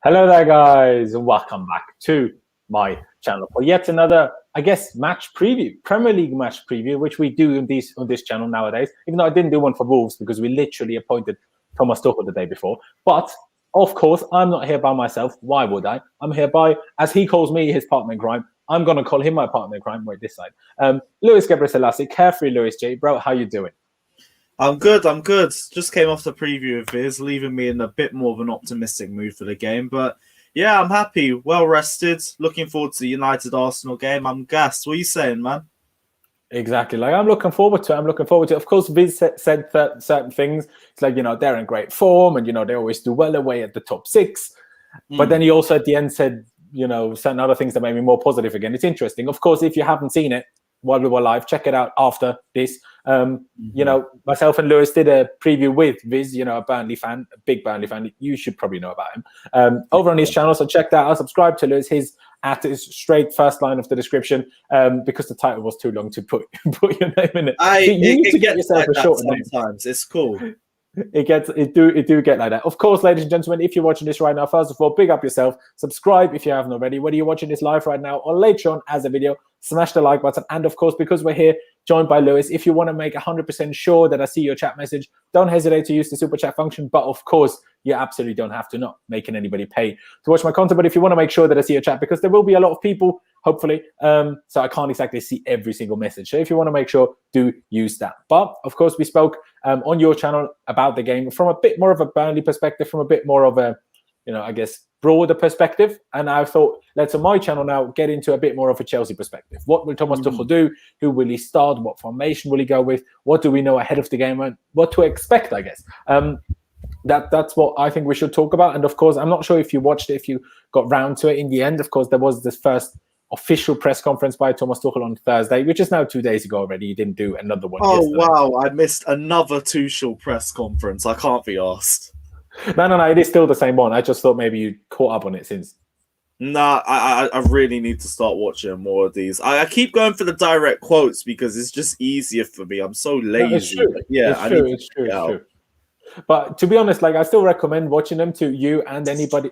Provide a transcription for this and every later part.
Hello there, guys, and welcome back to my channel for yet another, I guess, match preview, Premier League match preview, which we do on this channel nowadays. Even though I didn't do one for Wolves because we literally appointed Thomas Tuchel the day before. But of course, I'm not here by myself. Why would I? I'm here by, as he calls me, his partner in crime. I'm gonna call him my partner in crime. Wait, this side. Lewis Gebrselassie, carefree Lewis J, bro. How you doing? I'm good. Just came off the preview of Viz, leaving me in a bit more of an optimistic mood for the game. But yeah, I'm happy, well rested. Looking forward to the United Arsenal game. I'm gassed. What are you saying, man? Exactly. Like, I'm looking forward to it. Of course, Viz said certain things. It's like, they're in great form and, they always do well away at the top six. But then he also at the end said, certain other things that made me more positive again. It's interesting. Of course, if you haven't seen it while we were live, check it out after this. Myself and Lewis did a preview with Viz, a Burnley fan, a big Burnley fan. You should probably know about him over on his channel. So check that out. Subscribe to Lewis. His at is straight first line of the description because the title was too long to put your name in it. You need to get yourself a shorter name. Sometimes it's cool. It do get like that. Of course, ladies and gentlemen, if you're watching this right now, first of all, big up yourself. Subscribe if you haven't already. Whether you're watching this live right now or later on as a video, smash the like button. And of course, because we're here joined by Lewis, if you want to make 100% sure that I see your chat message, don't hesitate to use the super chat function. But of course, you absolutely don't have to, not making anybody pay to watch my content. But if you want to make sure that I see your chat, because there will be a lot of people, hopefully, so I can't exactly see every single message. So if you want to make sure, do use that. But of course, we spoke on your channel about the game from a bit more of a Burnley perspective, from a bit more of a, I guess, broader perspective. And I thought, let's on my channel now get into a bit more of a Chelsea perspective. What will Thomas Tuchel do? Who will he start? What formation will he go with? What do we know ahead of the game? And what to expect, I guess. That's what I think we should talk about. And of course, I'm not sure if you watched it, if you got round to it in the end. Of course, there was this first official press conference by Thomas Tuchel on Thursday, which is now 2 days ago already. He didn't do another one yesterday. Wow, I missed another Tuchel press conference. I can't be asked. No, it is still the same one. I just thought maybe you caught up on it since. Nah, I really need to start watching more of these. I keep going for the direct quotes because it's just easier for me. I'm so lazy. No, it's true. Yeah, it's true. But to be honest, like, I still recommend watching them to you and anybody.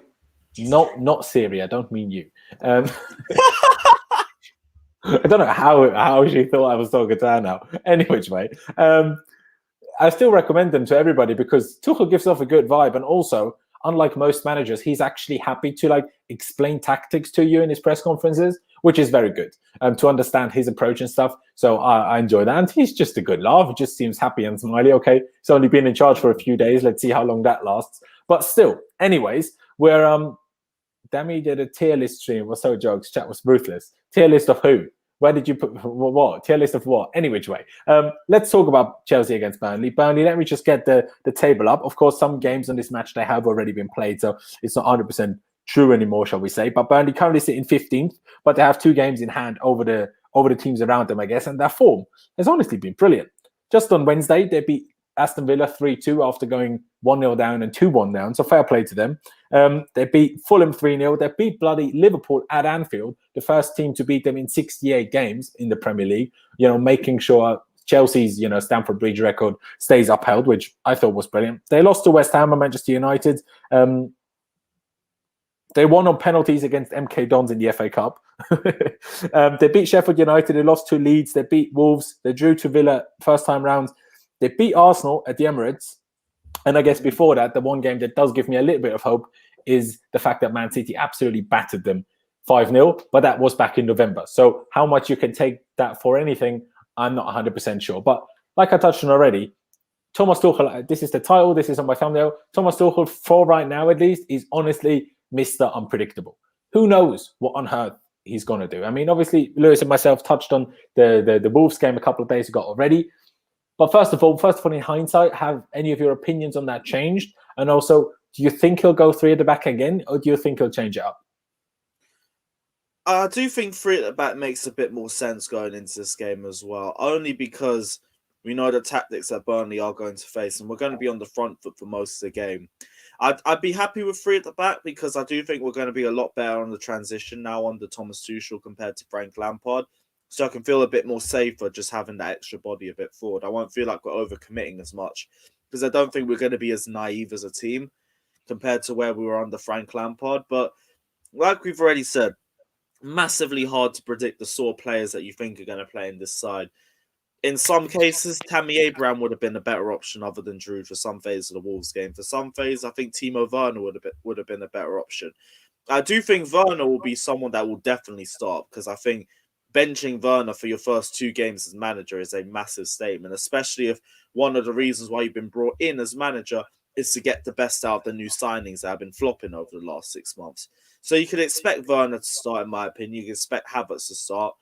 Not Siri. I don't mean you. I don't know how she thought I was talking to her now. Anyway, I still recommend them to everybody because Tuchel gives off a good vibe, and also, unlike most managers, he's actually happy to explain tactics to you in his press conferences, which is very good to understand his approach and stuff. So I enjoy that, and he's just a good laugh. He just seems happy and smiley. Okay, he's only been in charge for a few days. Let's see how long that lasts. But still, anyways, we're Demi did a tier list stream. Was so jokes. Chat was ruthless. Tier list of who? Where did you put what? Tier list of what? Any which way. Let's talk about Chelsea against Burnley. Burnley, let me just get the table up. Of course, some games on this match, they have already been played, so it's not 100% true anymore, shall we say. But Burnley currently sit in 15th, but they have 2 games in hand over the teams around them, I guess, and their form has honestly been brilliant. Just on Wednesday, they beat Aston Villa 3-2 after going 1-0 down and 2-1 down, so fair play to them. They beat Fulham 3-0. They beat bloody Liverpool at Anfield, the first team to beat them in 68 games in the Premier League, making sure Chelsea's, Stamford Bridge record stays upheld, which I thought was brilliant. They lost to West Ham and Manchester United. They won on penalties against MK Dons in the FA Cup. They beat Sheffield United. They lost to Leeds. They beat Wolves. They drew to Villa first time rounds. They beat Arsenal at the Emirates. And I guess before that, the one game that does give me a little bit of hope is the fact that Man City absolutely battered them 5-0, but that was back in November. So how much you can take that for anything, I'm not 100% sure. But like I touched on already, Thomas Tuchel, this is the title, this is on my thumbnail. Thomas Tuchel, for right now at least, is honestly Mr. Unpredictable. Who knows what on earth he's going to do? I mean, obviously, Lewis and myself touched on the Wolves game a couple of days ago already. But first of all, in hindsight, have any of your opinions on that changed? And also, do you think he'll go 3 at the back again, or do you think he'll change it up? I do think 3 at the back makes a bit more sense going into this game as well, only because we know the tactics that Burnley are going to face, and we're going to be on the front foot for most of the game. I'd be happy with 3 at the back because I do think we're going to be a lot better on the transition now under Thomas Tuchel compared to Frank Lampard. So I can feel a bit more safer just having that extra body a bit forward. I won't feel like we're overcommitting as much because I don't think we're going to be as naive as a team. compared to where we were under Frank Lampard. But like we've already said, massively hard to predict the sort of players that you think are going to play in this side. In some cases, Tammy Abraham would have been a better option other than Drew for some phase of the Wolves game. For some phase, I think Timo Werner would have been a better option. I do think Werner will be someone that will definitely start, because I think benching Werner for your first 2 games as manager is a massive statement, especially if one of the reasons why you've been brought in as manager is to get the best out of the new signings that have been flopping over the last 6 months. So you could expect Werner to start, in my opinion. You can expect Havertz to start.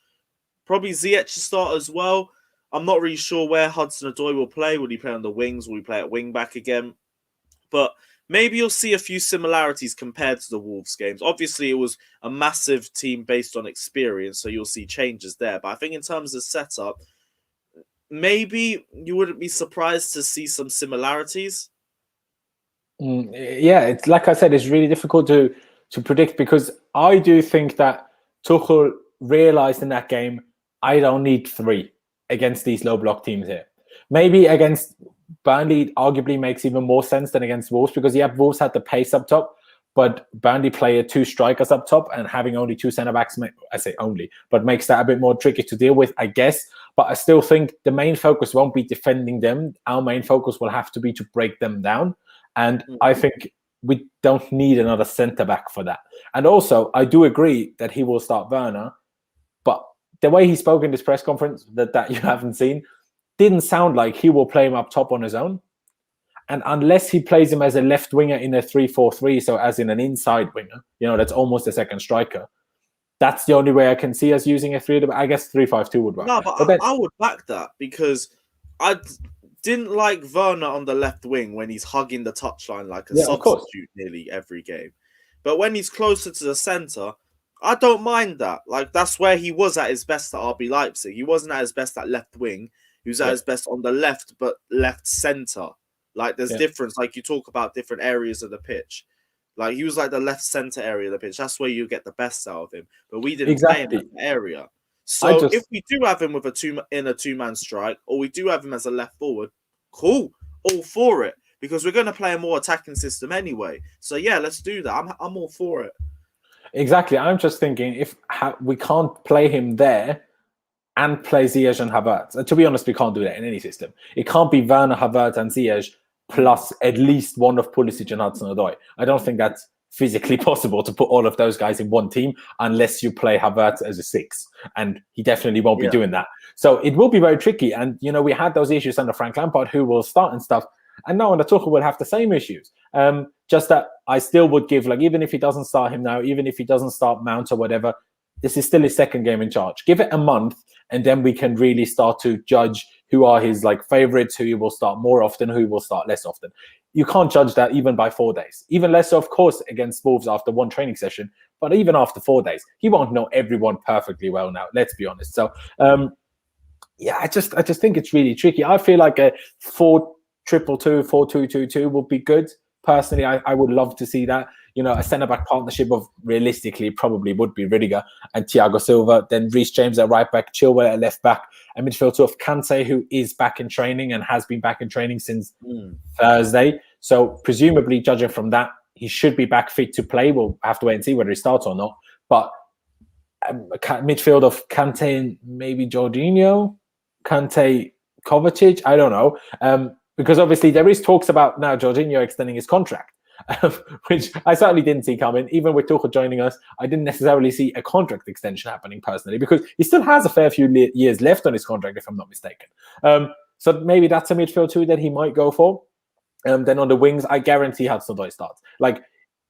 Probably Ziyech to start as well. I'm not really sure where Hudson-Odoi will play. Will he play on the wings? Will he play at wing-back again? But maybe you'll see a few similarities compared to the Wolves games. Obviously, it was a massive team based on experience, so you'll see changes there. But I think in terms of setup, maybe you wouldn't be surprised to see some similarities. Yeah, it's like I said, it's really difficult to predict, because I do think that Tuchel realised in that game, I don't need 3 against these low block teams here. Maybe against Burnley, it arguably makes even more sense than against Wolves, because Wolves had the pace up top, but Burnley play 2 strikers up top, and having only 2 centre-backs, I say only, but makes that a bit more tricky to deal with, I guess. But I still think the main focus won't be defending them. Our main focus will have to be to break them down. And I think we don't need another centre-back for that. And also, I do agree that he will start Werner, but the way he spoke in this press conference that you haven't seen didn't sound like he will play him up top on his own. And unless he plays him as a left winger in a 3-4-3, so as in an inside winger, that's almost a second striker, that's the only way I can see us using a 3. I guess 3-5-2 would work. No, but then, I would back that, because I didn't like Werner on the left wing when he's hugging the touchline like a substitute nearly every game. But when he's closer to the centre, I don't mind that. Like, that's where he was at his best at RB Leipzig. He wasn't at his best at left wing. He was at his best on the left, but left centre. Like, there's difference. Like, you talk about different areas of the pitch. Like, he was like the left centre area of the pitch. That's where you get the best out of him. But we didn't play him in that area. So if we do have him with a 2-man strike, or we do have him as a left forward, cool, all for it, because we're going to play a more attacking system anyway. So yeah, let's do that. I'm all for it. Exactly. I'm just thinking, if we can't play him there and play Ziyech and Havertz, and to be honest, we can't do that in any system. It can't be Werner, Havertz, and Ziyech plus at least one of Pulisic and Hudson-Odoi. I don't think that's physically possible to put all of those guys in one team unless you play Havertz as a 6, and he definitely won't be doing that. So it will be very tricky. And we had those issues under Frank Lampard, who will start and stuff, and now under Tuchel will have the same issues. Just that I still would give, like, even if he doesn't start him now, even if he doesn't start Mount or whatever, this is still his 2nd game in charge. Give it a month, and then we can really start to judge who are his favourites, who he will start more often, who he will start less often. You can't judge that even by 4 days. Even less so, of course, against Wolves after 1 training session, but even after 4 days, he won't know everyone perfectly well now. Let's be honest. So, I just think it's really tricky. I feel like a 4-2-2, 4-2-2-2 would be good. Personally, I would love to see that. A centre-back partnership of, realistically, probably would be Rudiger and Thiago Silva, then Reese James at right-back, Chilwell at left-back, a midfield of Kante, who is back in training and has been back in training since Thursday. So presumably, judging from that, he should be back fit to play. We'll have to wait and see whether he starts or not. But midfield of Kante and maybe Jorginho, Kante, Kovacic, I don't know. Because obviously there is talks about now Jorginho extending his contract. Which I certainly didn't see coming. Even with Tuchel joining us, I didn't necessarily see a contract extension happening personally, because he still has a fair few years left on his contract, if I'm not mistaken. So maybe that's a midfield 2 that he might go for. Then on the wings, I guarantee Hudson-Odoi starts. Like,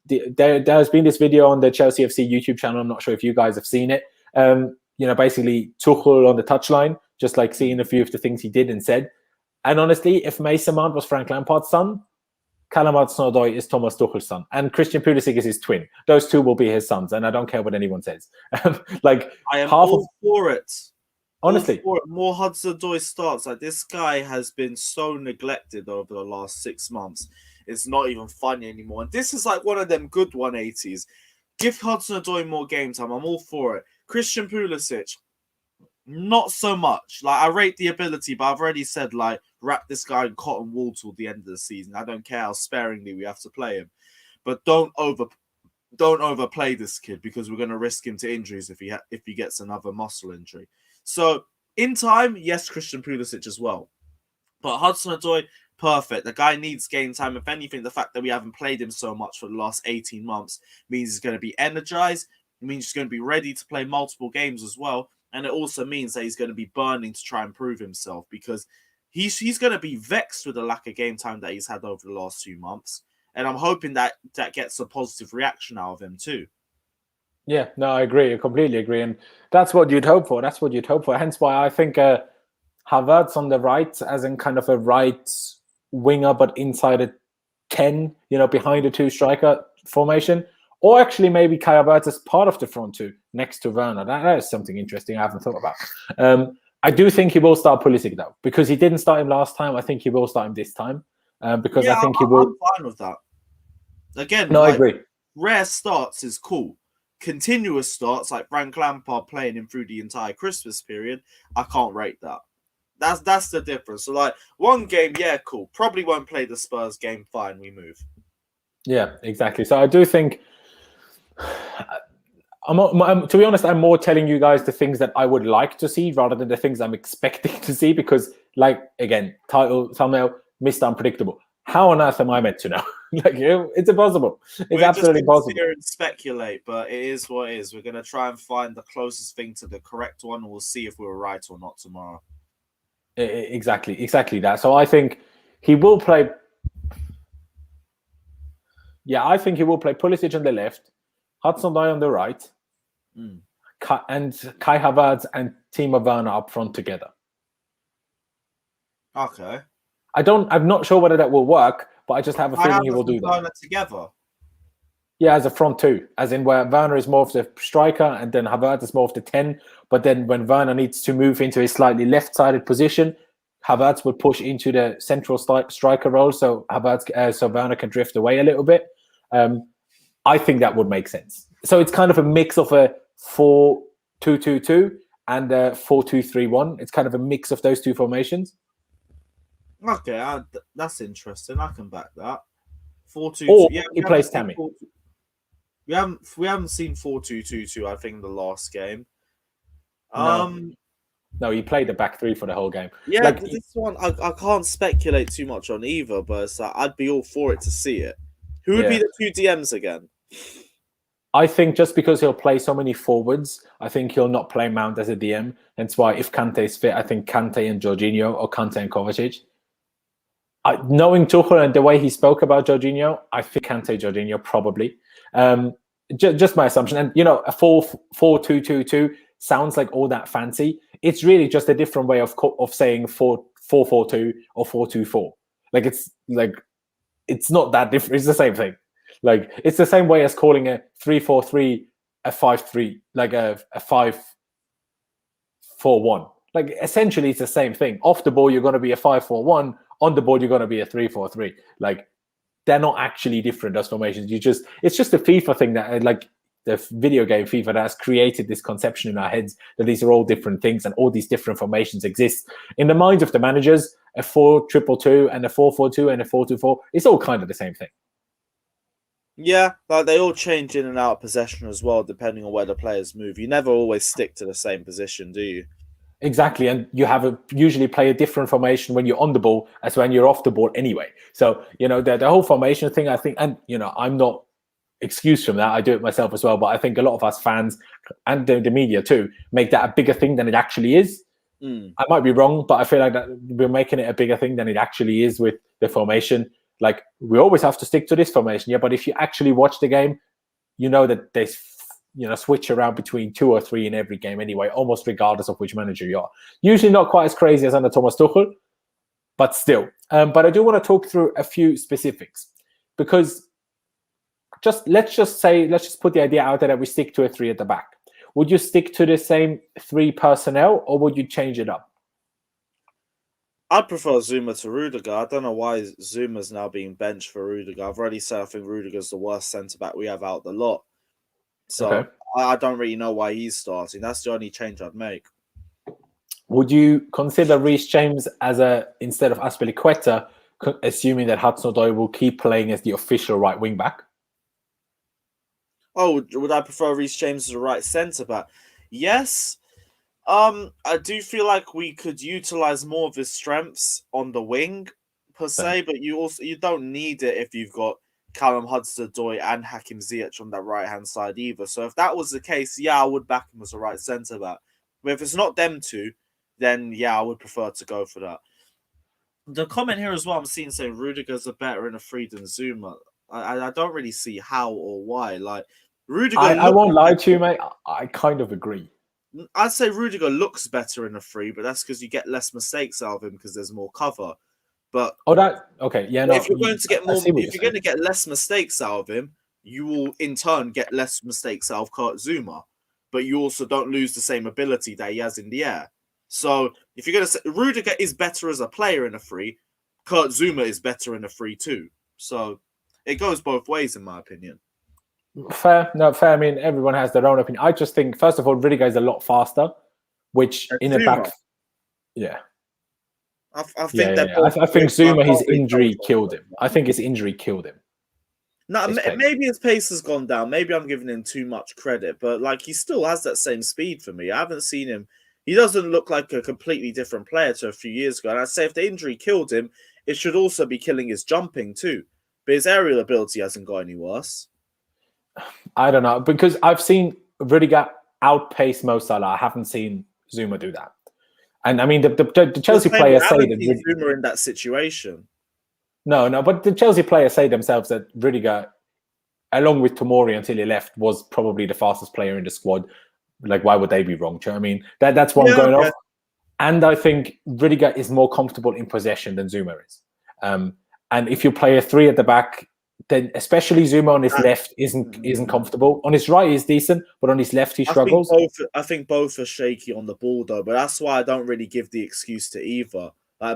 there has been this video on the Chelsea FC YouTube channel. I'm not sure if you guys have seen it. Basically Tuchel on the touchline, just like seeing a few of the things he did and said. And honestly, if Mason Mount was Frank Lampard's son, Callum Hudson-Odoi is Thomas Tuchel's son, and Christian Pulisic is his twin. Those 2 will be his sons, and I don't care what anyone says. I am all for it. Honestly, more Hudson-Odoi starts. Like, this guy has been so neglected over the last 6 months. It's not even funny anymore. And this is like one of them good 180s. Give Hudson-Odoi more game time. I'm all for it. Christian Pulisic, not so much. Like, I rate the ability, but I've already said, wrap this guy in cotton wool till the end of the season. I don't care how sparingly we have to play him. but don't overplay this kid because we're going to risk him to injuries if he gets another muscle injury. So in time, yes, Christian Pulisic as well. But Hudson-Odoi, perfect. The guy needs game time. If anything, the fact that we haven't played him so much for the last 18 months means he's going to be energized. It means he's going to be ready to play multiple games as well. And it also means that he's going to be burning to try and prove himself because he's going to be vexed with the lack of game time that he's had over the last 2 months. And I'm hoping that gets a positive reaction out of him too. Yeah, no, I agree. I completely agree. And that's what you'd hope for. Hence why I think Havertz on the right, as in kind of a right winger, but inside a 10, behind a 2 striker formation. Or actually maybe Kai Havertz as part of the front 2 next to Werner. That is something interesting I haven't thought about. I do think he will start Pulisic though, because he didn't start him last time. I think he will start him this time. Because I think he will. I'm fine with that. Again, no, I agree. Rare starts is cool. Continuous starts, like Frank Lampard playing him through the entire Christmas period, I can't rate that. That's the difference. So, like, one game, yeah, cool. Probably won't play the Spurs game. Fine, we move. Yeah, exactly. So I do think, to be honest, I'm more telling you guys the things that I would like to see rather than the things I'm expecting to see because, like, again, title, thumbnail, Mr. Unpredictable. How on earth am I meant to know? It's impossible. It's absolutely impossible. We're just going to speculate, but it is what it is. We're going to try and find the closest thing to the correct one, and we'll see if we were right or not tomorrow. Exactly that. So I think he will play. Yeah, I think he will play Pulisic on the left, Hudson-Odoi on the right, and Kai Havertz and Timo Werner up front together. Okay. I'm not sure whether that will work, but I just have a feeling he will do that. Together. Yeah, as a front 2, as in where Werner is more of the striker and then Havertz is more of the 10. But then when Werner needs to move into a slightly left-sided position, Havertz will push into the central striker role, so Werner can drift away a little bit. I think that would make sense. So it's kind of a mix of a 4-2-2-2 and a 4-2-3-1. It's kind of a mix of those 2 formations. Okay, that's interesting. I can back that. 4-2-2. Or he plays Tammy. We haven't seen 4-2-2-2. I think the last game. No, he played the back 3 for the whole game. Yeah, this one I can't speculate too much on either, but it's like, I'd be all for it to see it. Who would be the 2 DMs again? I think just because he'll play so many forwards, I think he'll not play Mount as a DM. That's why if Kante is fit, I think Kante and Jorginho or Kante and Kovacic. Knowing Tuchel and the way he spoke about Jorginho, I think Kante, Jorginho probably. Just my assumption. And, a 4-2-2-2 sounds like all that fancy. It's really just a different way of saying 4-4-2 or 4-2-4. It's not that different. It's the same thing. It's the same way as calling a 3-4-3 a 5-3, like a 5-4-1. Essentially, it's the same thing. Off the ball, you're going to be a 5-4-1. On the board, you're going to be a 3-4-3. They're not actually different, those formations. It's just a FIFA thing that, the video game FIFA, that has created this conception in our heads that these are all different things and all these different formations exist. In the minds of the managers, a 4-2-2-2 and a 4-4-2 and a 4-2-4, it's all kind of the same thing. Yeah, they all change in and out of possession as well, depending on where the players move. You never always stick to the same position, do you? Exactly, and you usually play a different formation when you're on the ball as when you're off the ball anyway. So, the whole formation thing, I think, and, I'm not excused from that. I do it myself as well, but I think a lot of us fans and the media too make that a bigger thing than it actually is. I might be wrong, but I feel like that we're making it a bigger thing than it actually is with the formation. We always have to stick to this formation, yeah, but if you actually watch the game, that there's switch around between 2 or 3 in every game anyway, almost regardless of which manager you are. Usually not quite as crazy as under Thomas Tuchel, but still. But I do want to talk through a few specifics because let's just put the idea out there that we stick to a 3 at the back. Would you stick to the same 3 personnel or would you change it up? I'd prefer Zuma to Rudiger. I don't know why Zuma's now being benched for Rudiger. I've already said I think Rudiger's the worst centre-back we have out the lot. So okay. I don't really know why he's starting. That's the only change I'd make. Would you consider Reese James instead of Azpilicueta, assuming that Hudson-Odoi will keep playing as the official right wing back? Oh, would I prefer Reece James as a right centre back? Yes. I do feel like we could utilize more of his strengths on the wing per Fair. se, but you don't need it if you've got Callum Hudson-Odoi and Hakim Ziyech on that right hand side either. So if that was the case, yeah, I would back him as a right centre back. But if it's not them two, then yeah, I would prefer to go for that. The comment here as well, I'm seeing saying Rudiger's a better in a free than Zuma. I don't really see how or why. Like Rudiger, I won't lie to you, mate. I kind of agree. I'd say Rudiger looks better in a free, but that's because you get less mistakes out of him because there's more cover. But Okay, yeah, no. if you're going to get more, if if you're going to get less mistakes out of him, you will in turn get less mistakes out of Kurt Zuma. But you also don't lose the same ability that he has in the air. So if you're going to say Rudiger is better as a player in a free, Kurt Zuma is better in a free too. So it goes both ways, in my opinion. Fair. I mean, everyone has their own opinion. I just think, first of all, Rudiger is a lot faster, which And in Zuma, a back, yeah. I think that I think Zuma, his injury killed him. I think his injury killed him. No, maybe his pace has gone down. Maybe I'm giving him too much credit, but like he still has that same speed for me. I haven't seen him. He doesn't look like a completely different player to a few years ago. And I'd say if the injury killed him, it should also be killing his jumping too. But his aerial ability hasn't got any worse. I don't know, because I've seen Rudiger outpace Mo Salah. I haven't seen Zuma do that. And I mean, the Chelsea players say that Zuma in that situation. No, but the Chelsea players say themselves that Rudiger, along with Tomori until he left, was probably the fastest player in the squad. Like, why would they be wrong? Do you know what I mean? That's what I'm going off. And I think Rudiger is more comfortable in possession than Zuma is. And if you play a three at the back, then especially Zuma on his left isn't comfortable. On his right, he's decent, but on his left, he struggles. I think both are shaky on the ball, though. But that's why I don't really give the excuse to either.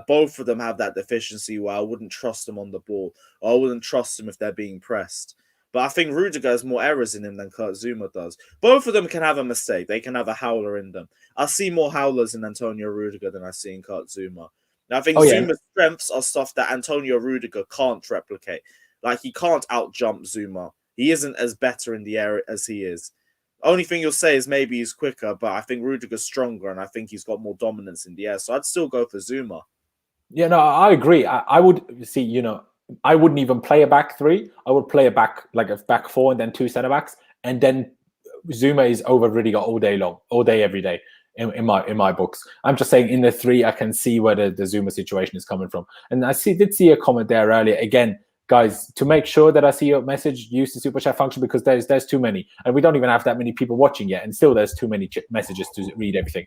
Both of them have that deficiency where I wouldn't trust them on the ball, or I wouldn't trust them if they're being pressed. But I think Rudiger has more errors in him than Kurt Zuma does. Both of them can have a mistake. They can have a howler in them. I see more howlers in Antonio Rudiger than I see in Kurt Zuma. And I think Zuma's strengths are stuff that Antonio Rudiger can't replicate. Like, he can't out-jump Zuma. He isn't as better in the air as he is. Only thing you'll say is maybe he's quicker, but I think Rudiger's stronger, and I think he's got more dominance in the air. So I'd still go for Zuma. Yeah, no, I agree. I would see, I wouldn't even play a back three. I would play a back four and then two centre backs, and then Zuma is over Rudiger all day long, all day, every day. In my books, I'm just saying in the three, I can see where the Zuma situation is coming from. And I did see a comment there earlier. Again, guys, to make sure that I see your message, use the super chat function, because there's too many, and we don't even have that many people watching yet, and still there's too many messages to read everything.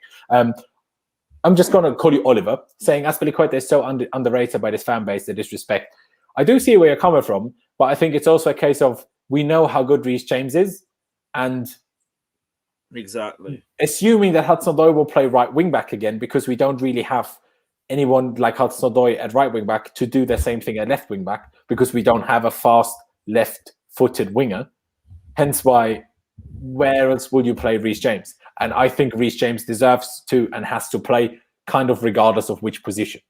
I'm just going to call you Oliver, saying Azpilicueta is so underrated by this fan base, the disrespect. I do see where you're coming from, but I think it's also a case of we know how good Reece James is, and exactly assuming that Hudson-Odoi will play right wing back again, because we don't really have anyone like Hudson-Odoi at right wing back to do the same thing at left wing back, because we don't have a fast left-footed winger. Hence why, where else would you play Reece James? And I think Reece James deserves to and has to play kind of regardless of which position.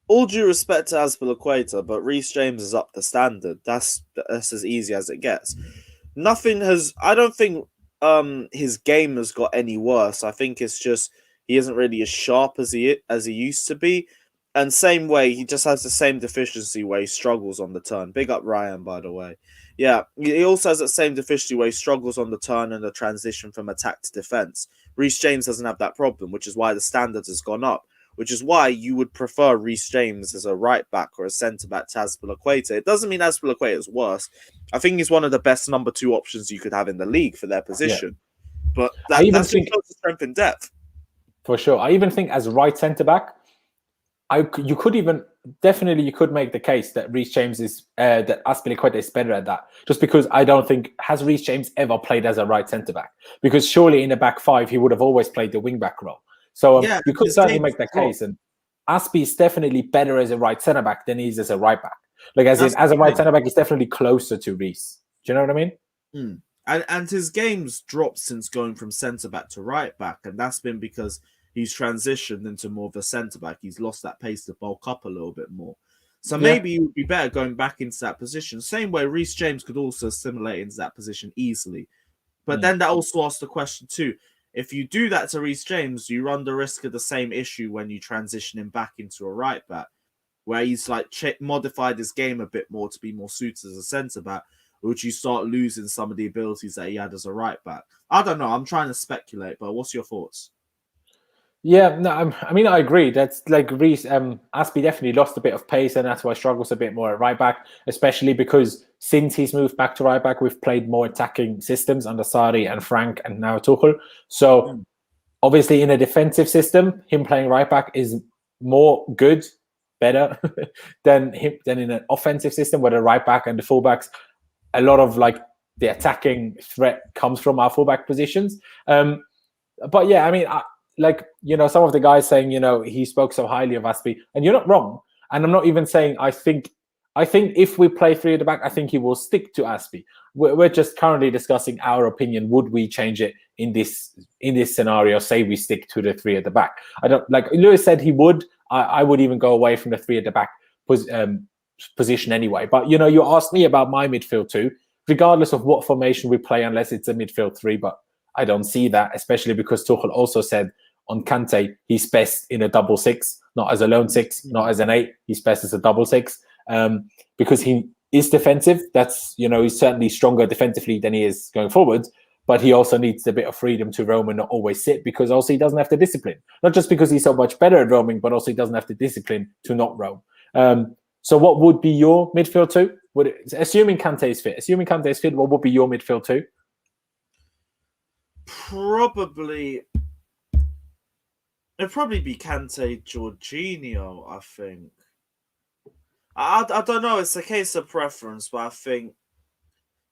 All due respect to Azpilicueta, but Reece James is up the standard. That's as easy as it gets. I don't think his game has got any worse. I think it's just he isn't really as sharp as he used to be. And same way, he just has the same deficiency where he struggles on the turn. Big up Ryan, by the way. Yeah, he also has that same deficiency where he struggles on the turn and the transition from attack to defense. Reece James doesn't have that problem, which is why the standard has gone up, which is why you would prefer Reece James as a right back or a centre back to Azpilicueta. It doesn't mean Azpilicueta is worse. I think he's one of the best number two options you could have in the league for their position. Yeah. But that's just strength and depth. For sure. I even think as right centre back, you could make the case that Reece James is that Azpilicueta is better at that. Just because I don't think has Reece James ever played as a right centre back, because surely in the back five he would have always played the wing back role. So you could certainly make that case. And Aspi is definitely better as a right centre back than he is as a right back. Like as a right centre back, he's definitely closer to Reece. Do you know what I mean? And his game's dropped since going from centre back to right back, and that's been because he's transitioned into more of a centre back. He's lost that pace to bulk up a little bit more. So Yeah. maybe it would be better going back into that position. Same way Reese James could also assimilate into that position easily. But then that also asks the question too. If you do that to Reese James, you run the risk of the same issue when you transition him back into a right back, where he's like modified his game a bit more to be more suited as a centre back. Would you start losing some of the abilities that he had as a right back? I don't know. I'm trying to speculate, but what's your thoughts? Yeah, no, I mean, I agree. That's like Reese. Aspie definitely lost a bit of pace, and that's why he struggles a bit more at right back, especially because since he's moved back to right back, we've played more attacking systems under Sarri and Frank and now Tuchel. So obviously, in a defensive system, him playing right back is more good, better than in an offensive system where the right back and the fullbacks, a lot of like the attacking threat comes from our fullback positions. But yeah, I mean, some of the guys saying, he spoke so highly of Aspie, and you're not wrong. And I'm not even saying I think if we play three at the back, I think he will stick to Aspie. We're just currently discussing our opinion. Would we change it in this scenario? Say we stick to the three at the back. I don't like Lewis said he would. I would even go away from the three at the back position anyway. But you asked me about my midfield too, regardless of what formation we play, unless it's a midfield three. But I don't see that, especially because Tuchel also said on Kante he's best in a double six, not as a lone six, not as an 8. He's best as a double six because he is defensive. That's he's certainly stronger defensively than he is going forward. But he also needs a bit of freedom to roam and not always sit, because also he doesn't have the discipline. Not just because he's so much better at roaming, but also he doesn't have the discipline to not roam. So what would be your midfield two? Assuming Kante is fit, what would be your midfield two? It'd probably be Kante, Jorginho, I think. I don't know. It's a case of preference, but I think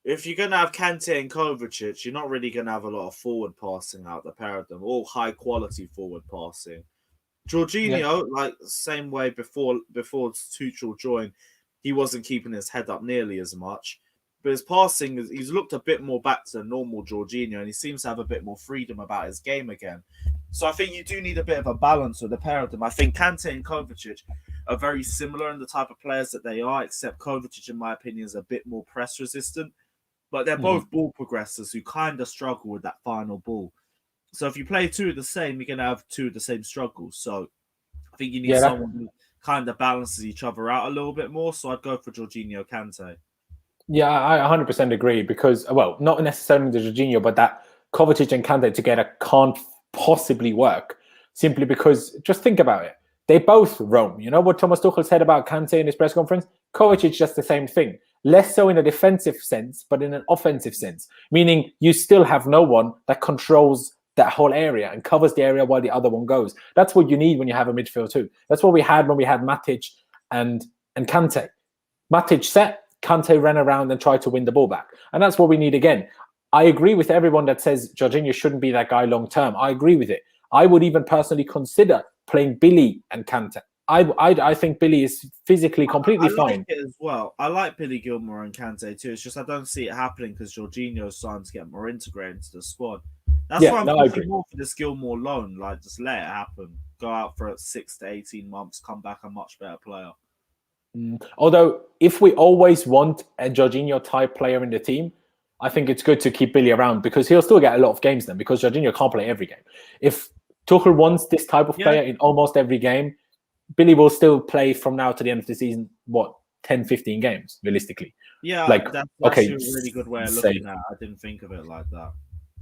if you're going to have Kante and Kovacic, you're not really going to have a lot of forward passing out the pair of them, all high-quality forward passing. Jorginho, like same way before Tuchel joined, he wasn't keeping his head up nearly as much. But his passing, he's looked a bit more back to normal Jorginho, and he seems to have a bit more freedom about his game again. So I think you do need a bit of a balance with the pair of them. I think Kante and Kovacic are very similar in the type of players that they are, except Kovacic, in my opinion, is a bit more press resistant. But they're both ball progressors who kind of struggle with that final ball. So if you play two of the same, you're going to have two of the same struggles. So I think you need someone who kind of balances each other out a little bit more. So I'd go for Jorginho Kante. Yeah, I 100% agree because, well, not necessarily the Jorginho, but that Kovacic and Kante together can't possibly work simply because, just think about it. They both roam. You know what Thomas Tuchel said about Kante in his press conference? Kovacic just the same thing. Less so in a defensive sense, but in an offensive sense. Meaning you still have no one that controls that whole area and covers the area while the other one goes. That's what you need when you have a midfield too. That's what we had when we had Matic and Kante. Matic set, Kante ran around and tried to win the ball back. And that's what we need again. I agree with everyone that says Jorginho shouldn't be that guy long term. I agree with it. I would even personally consider playing Billy and Kante. I think Billy is physically completely fine. I like it as well. I like Billy Gilmore and Kante too. It's just I don't see it happening because Jorginho's starting to get more integrated into the squad. That's why I'm pushing more for this Gilmore loan. Like, just let it happen. Go out for 6 to 18 months, come back a much better player. Although, if we always want a Jorginho-type player in the team, I think it's good to keep Billy around because he'll still get a lot of games then because Jorginho can't play every game. If Tuchel wants this type of player in almost every game, Billy will still play from now to the end of the season, 10, 15 games, realistically. Yeah, like, that's a really good way of looking at it. I didn't think of it like that.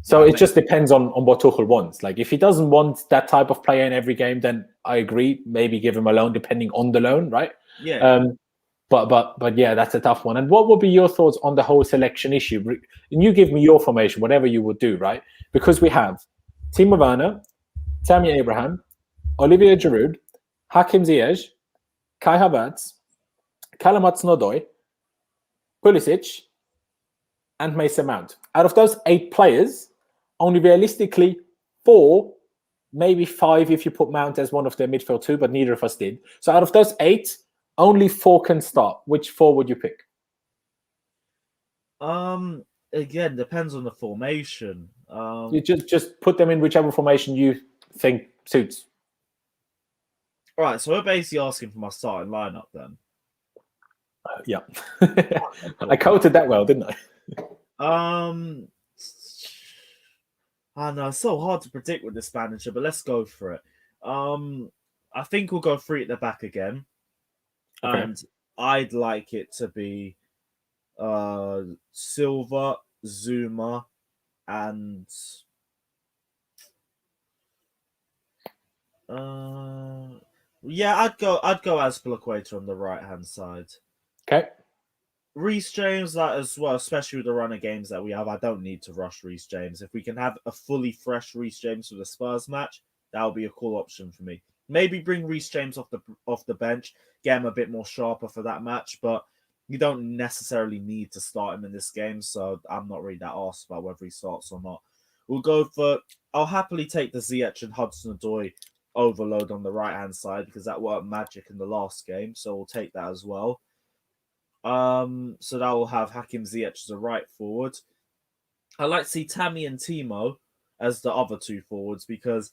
So it just depends on what Tuchel wants. Like, if he doesn't want that type of player in every game, then I agree. Maybe give him a loan, depending on the loan, right? Yeah. But yeah, that's a tough one. And what would be your thoughts on the whole selection issue? And you give me your formation, whatever you would do, right? Because we have Timo Werner, Tammy Abraham, Olivier Giroud, Hakim Ziyech, Kai Havertz, Callum Hudson-Odoi, Pulisic, and Mason Mount. Out of those 8 players, only realistically 4, maybe 5 if you put Mount as one of their midfield 2, but neither of us did. So out of those 8, only 4 can start. Which 4 would you pick? Again, depends on the formation. You just put them in whichever formation you think suits. All right, so we're basically asking for my starting lineup then. Yeah. I quoted that well, didn't I? I know it's so hard to predict with this manager, but let's go for it. I think we'll go 3 at the back again. Okay. And I'd like it to be Silva, Zuma, and I'd go Azpilicueta on the right hand side. Okay. Reese James, that as well, especially with the run of games that we have. I don't need to rush Reese James. If we can have a fully fresh Reese James for the Spurs match, that would be a cool option for me. Maybe bring Reese James off the bench, get him a bit more sharper for that match, but you don't necessarily need to start him in this game, so I'm not really that arsed about whether he starts or not. I'll happily take the Ziyech and Hudson-Odoi overload on the right-hand side because that worked magic in the last game, so we'll take that as well. So that will have Hakim Ziyech as a right forward. I like to see Tammy and Timo as the other 2 forwards because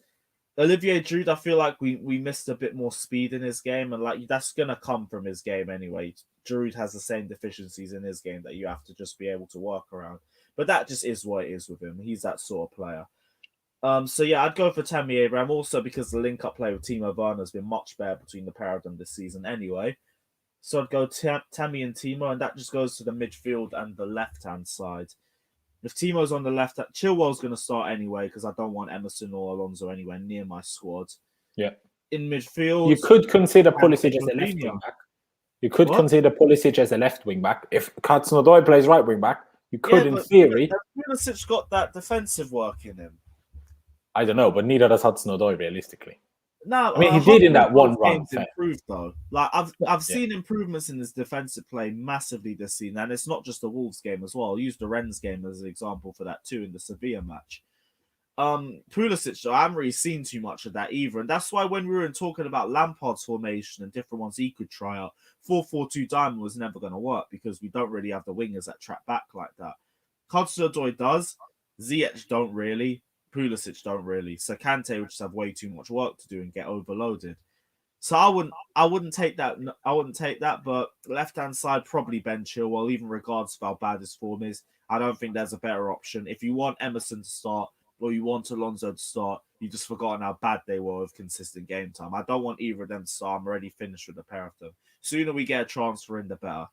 Olivier Giroud, I feel like we missed a bit more speed in his game, and like that's gonna come from his game anyway. Giroud has the same deficiencies in his game that you have to just be able to work around. But that just is what it is with him. He's that sort of player. So yeah, I'd go for Tammy Abraham also because the link-up play with Timo Werner has been much better between the pair of them this season anyway. So I'd go Tammy and Timo, and that just goes to the midfield and the left-hand side. If Timo's on the left, Chilwell's going to start anyway because I don't want Emerson or Alonso anywhere near my squad. Yeah. In midfield, you could consider Pulisic as a left wing back. You could consider Pulisic as a left wing back. If Hudson-Odoi plays right wing back, you could, in theory. Pulisic got that defensive work in him. I don't know, but neither does Hudson-Odoi realistically. No, I mean, he did in that one run. Improved though. Like I've seen improvements in his defensive play massively this season, and it's not just the Wolves game as well. I'll use the Rennes game as an example for that too in the Sevilla match. Pulisic, though, I haven't really seen too much of that either, and that's why when we were talking about Lampard's formation and different ones he could try out, 4-4-2 diamond was never going to work because we don't really have the wingers that track back like that. Hudson-Odoi does, Ziyech don't really. Pulisic don't really. So Kante would just have way too much work to do and get overloaded. So I wouldn't take that. I wouldn't take that. But left hand side probably Ben Chilwell, even regardless of how bad his form is. I don't think there's a better option. If you want Emerson to start or you want Alonso to start, you just forgotten how bad they were with consistent game time. I don't want either of them to start. I'm already finished with a pair of them. Sooner we get a transfer in, the better.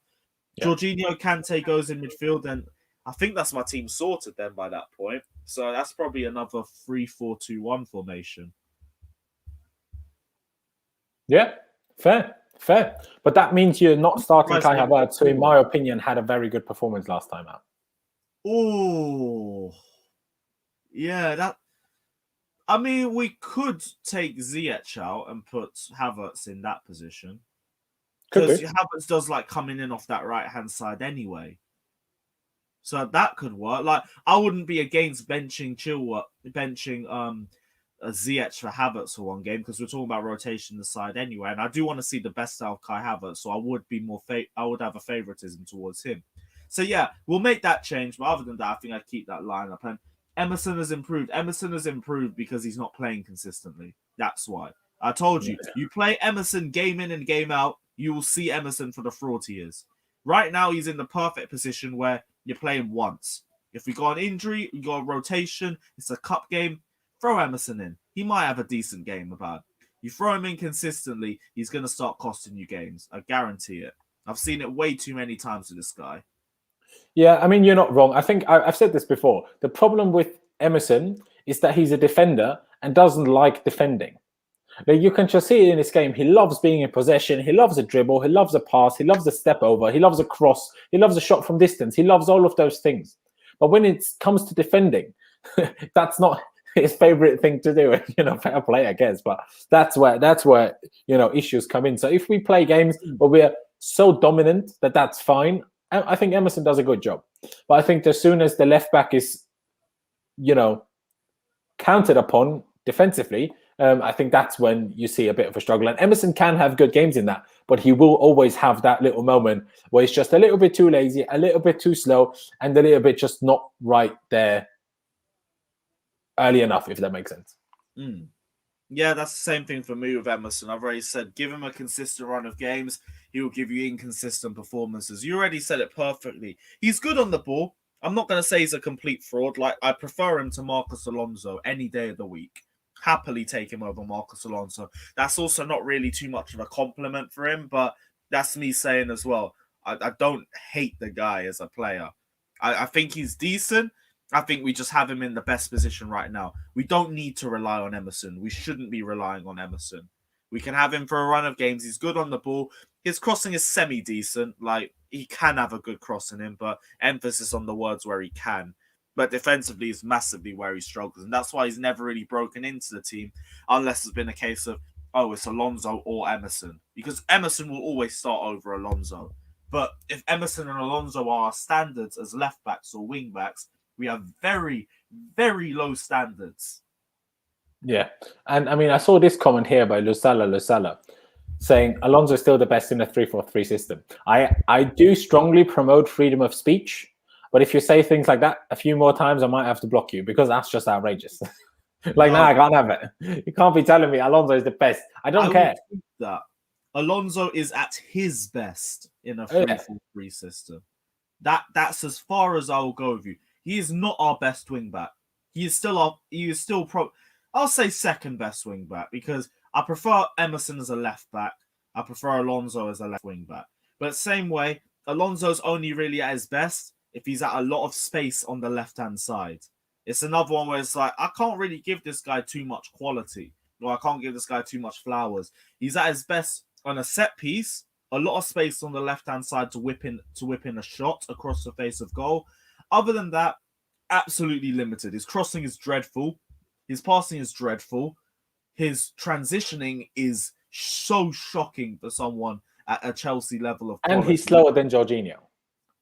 Yeah. Jorginho, Kante goes in midfield, and I think that's my team sorted then by that point. So that's probably another 3-4-2-1 formation. Yeah, fair. But that means you're not starting Kai Havertz, who, in my opinion, had a very good performance last time out. Oh, yeah. I mean, we could take Ziyech out and put Havertz in that position. Because Havertz does like coming in off that right-hand side anyway. So that could work. Like, I wouldn't be against benching Ziyech for Havertz for one game because we're talking about rotation the side anyway. And I do want to see the best out of Kai Havertz, so I would be I would have a favoritism towards him. So yeah, we'll make that change. But other than that, I think I'd keep that lineup. And Emerson has improved. Emerson has improved because he's not playing consistently. That's why. I told you, you play Emerson game in and game out, you will see Emerson for the fraud he is. Right now, he's in the perfect position where you're playing once. If we got an injury, you got a rotation, it's a cup game, throw Emerson in. He might have a decent game about. You throw him in consistently, he's going to start costing you games. I guarantee it. I've seen it way too many times with this guy. Yeah, I mean, you're not wrong. I think I've said this before. The problem with Emerson is that he's a defender and doesn't like defending. Like, you can just see it in this game. He loves being in possession. He loves a dribble. He loves a pass. He loves a step over. He loves a cross. He loves a shot from distance. He loves all of those things. But when it comes to defending, that's not his favorite thing to do. Fair play, I guess. But that's where issues come in. So if we play games where we're so dominant that's fine, I think Emerson does a good job. But I think as soon as the left back is, counted upon defensively, I think that's when you see a bit of a struggle. And Emerson can have good games in that, but he will always have that little moment where he's just a little bit too lazy, a little bit too slow, and a little bit just not right there early enough, if that makes sense. Yeah, that's the same thing for me with Emerson. I've already said, give him a consistent run of games. He will give you inconsistent performances. You already said it perfectly. He's good on the ball. I'm not going to say he's a complete fraud. Like, I prefer him to Marcos Alonso any day of the week. Happily take him over Marcos Alonso. That's also not really too much of a compliment for him, but that's me saying as well. I don't hate the guy as a player. I think he's decent. I think we just have him in the best position right now. We don't need to rely on Emerson. We shouldn't be relying on Emerson. We can have him for a run of games. He's good on the ball. His crossing is semi-decent. Like, he can have a good cross in him, but emphasis on the words where he can. But defensively is massively where he struggles. And that's why he's never really broken into the team, unless it's been a case of, oh, it's Alonso or Emerson. Because Emerson will always start over Alonso. But if Emerson and Alonso are our standards as left-backs or wing-backs, we have very, very low standards. Yeah. And I mean, I saw this comment here by Lusala, saying Alonso is still the best in a 3-4-3 system. I do strongly promote freedom of speech, but if you say things like that a few more times, I might have to block you because that's just outrageous. I can't have it. You can't be telling me Alonso is the best. I don't care. That Alonso is at his best in a 3-4-3 system. That's as far as I will go with you. He is not our best wing back. I'll say second best wing back because I prefer Emerson as a left back. I prefer Alonso as a left wing back. But same way, Alonso's only really at his best if he's at a lot of space on the left-hand side. It's another one where it's like, I can't really give this guy too much quality. Or I can't give this guy too much flowers. He's at his best on a set piece, a lot of space on the left-hand side to whip in a shot across the face of goal. Other than that, absolutely limited. His crossing is dreadful. His passing is dreadful. His transitioning is so shocking for someone at a Chelsea level of quality. And he's slower than Jorginho.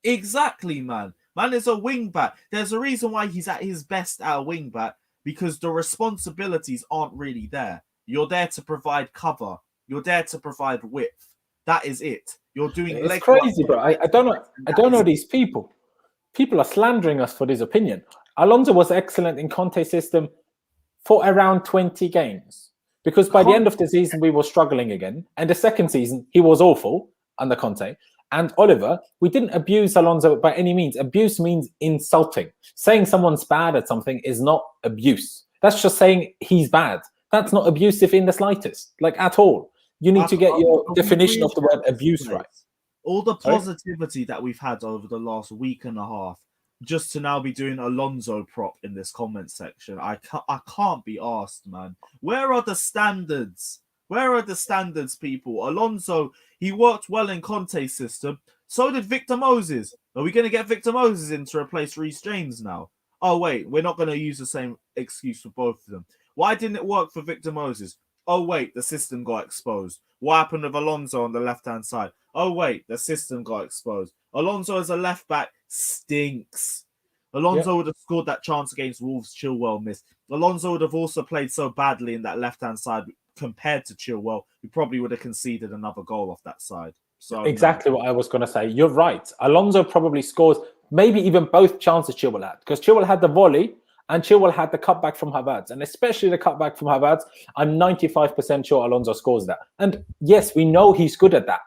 Exactly, man. Man is a wing back. There's a reason why he's at his best at a wing back because the responsibilities aren't really there. You're there to provide cover. You're there to provide width. That is it. You're doing. It's crazy, bro. I don't know these people. People are slandering us for this opinion. Alonso was excellent in Conte's system for around 20 games. Because by the end of the season, we were struggling again. And the second season, he was awful under Conte. And Oliver, we didn't abuse Alonso by any means. Abuse means insulting. Saying someone's bad at something is not abuse. That's just saying he's bad. That's not abusive in the slightest, like at all. You need to get your definition of the word abuse right. All the positivity that we've had over the last week and a half, just to now be doing Alonso prop in this comment section, I can't be asked, man. Where are the standards? Where are the standards, people? Alonso, he worked well in Conte's system. So did Victor Moses. Are we going to get Victor Moses in to replace Reese James now? Oh, wait, we're not going to use the same excuse for both of them. Why didn't it work for Victor Moses? Oh, wait, the system got exposed. What happened with Alonso on the left-hand side? Oh, wait, the system got exposed. Alonso as a left-back stinks. Alonso would have scored that chance against Wolves. Chilwell missed. Alonso would have also played so badly in that left-hand side compared to Chilwell. We probably would have conceded another goal off that side. So exactly what I was going to say. You're right. Alonso probably scores maybe even both chances Chilwell had, because Chilwell had the volley and Chilwell had the cutback from Havertz, and especially the cutback from Havertz. I'm 95% sure Alonso scores that. And yes, we know he's good at that.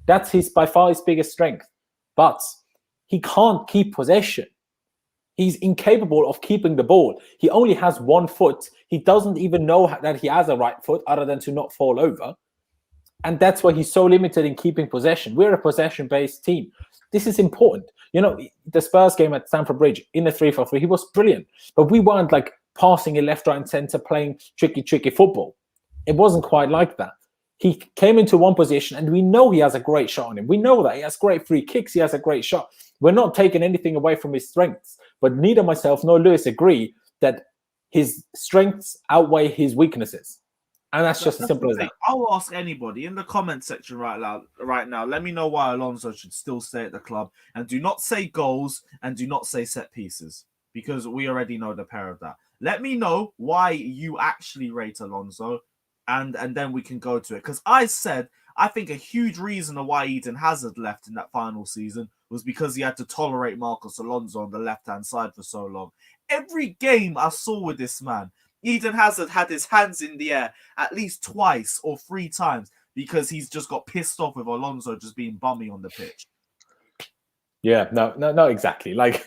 That's by far his biggest strength. But he can't keep possession. He's incapable of keeping the ball. He only has one foot. He doesn't even know that he has a right foot other than to not fall over. And that's why he's so limited in keeping possession. We're a possession-based team. This is important. You know, the Spurs game at Stamford Bridge in the 3-4-3, he was brilliant. But we weren't like passing it left, right, and centre, playing tricky football. It wasn't quite like that. He came into one position, and we know he has a great shot on him. We know that. He has great free kicks. He has a great shot. We're not taking anything away from his strengths. But neither myself nor Lewis agree that his strengths outweigh his weaknesses. And that's just as simple as that. I'll ask anybody in the comment section right now. Let me know why Alonso should still stay at the club. And do not say goals and do not say set pieces, because we already know the pair of that. Let me know why you actually rate Alonso, and then we can go to it. Because I think a huge reason of why Eden Hazard left in that final season was because he had to tolerate Marcos Alonso on the left-hand side for so long. Every game I saw with this man, Eden Hazard had his hands in the air at least twice or three times because he's just got pissed off with Alonso just being bummy on the pitch. Yeah, no, exactly. Like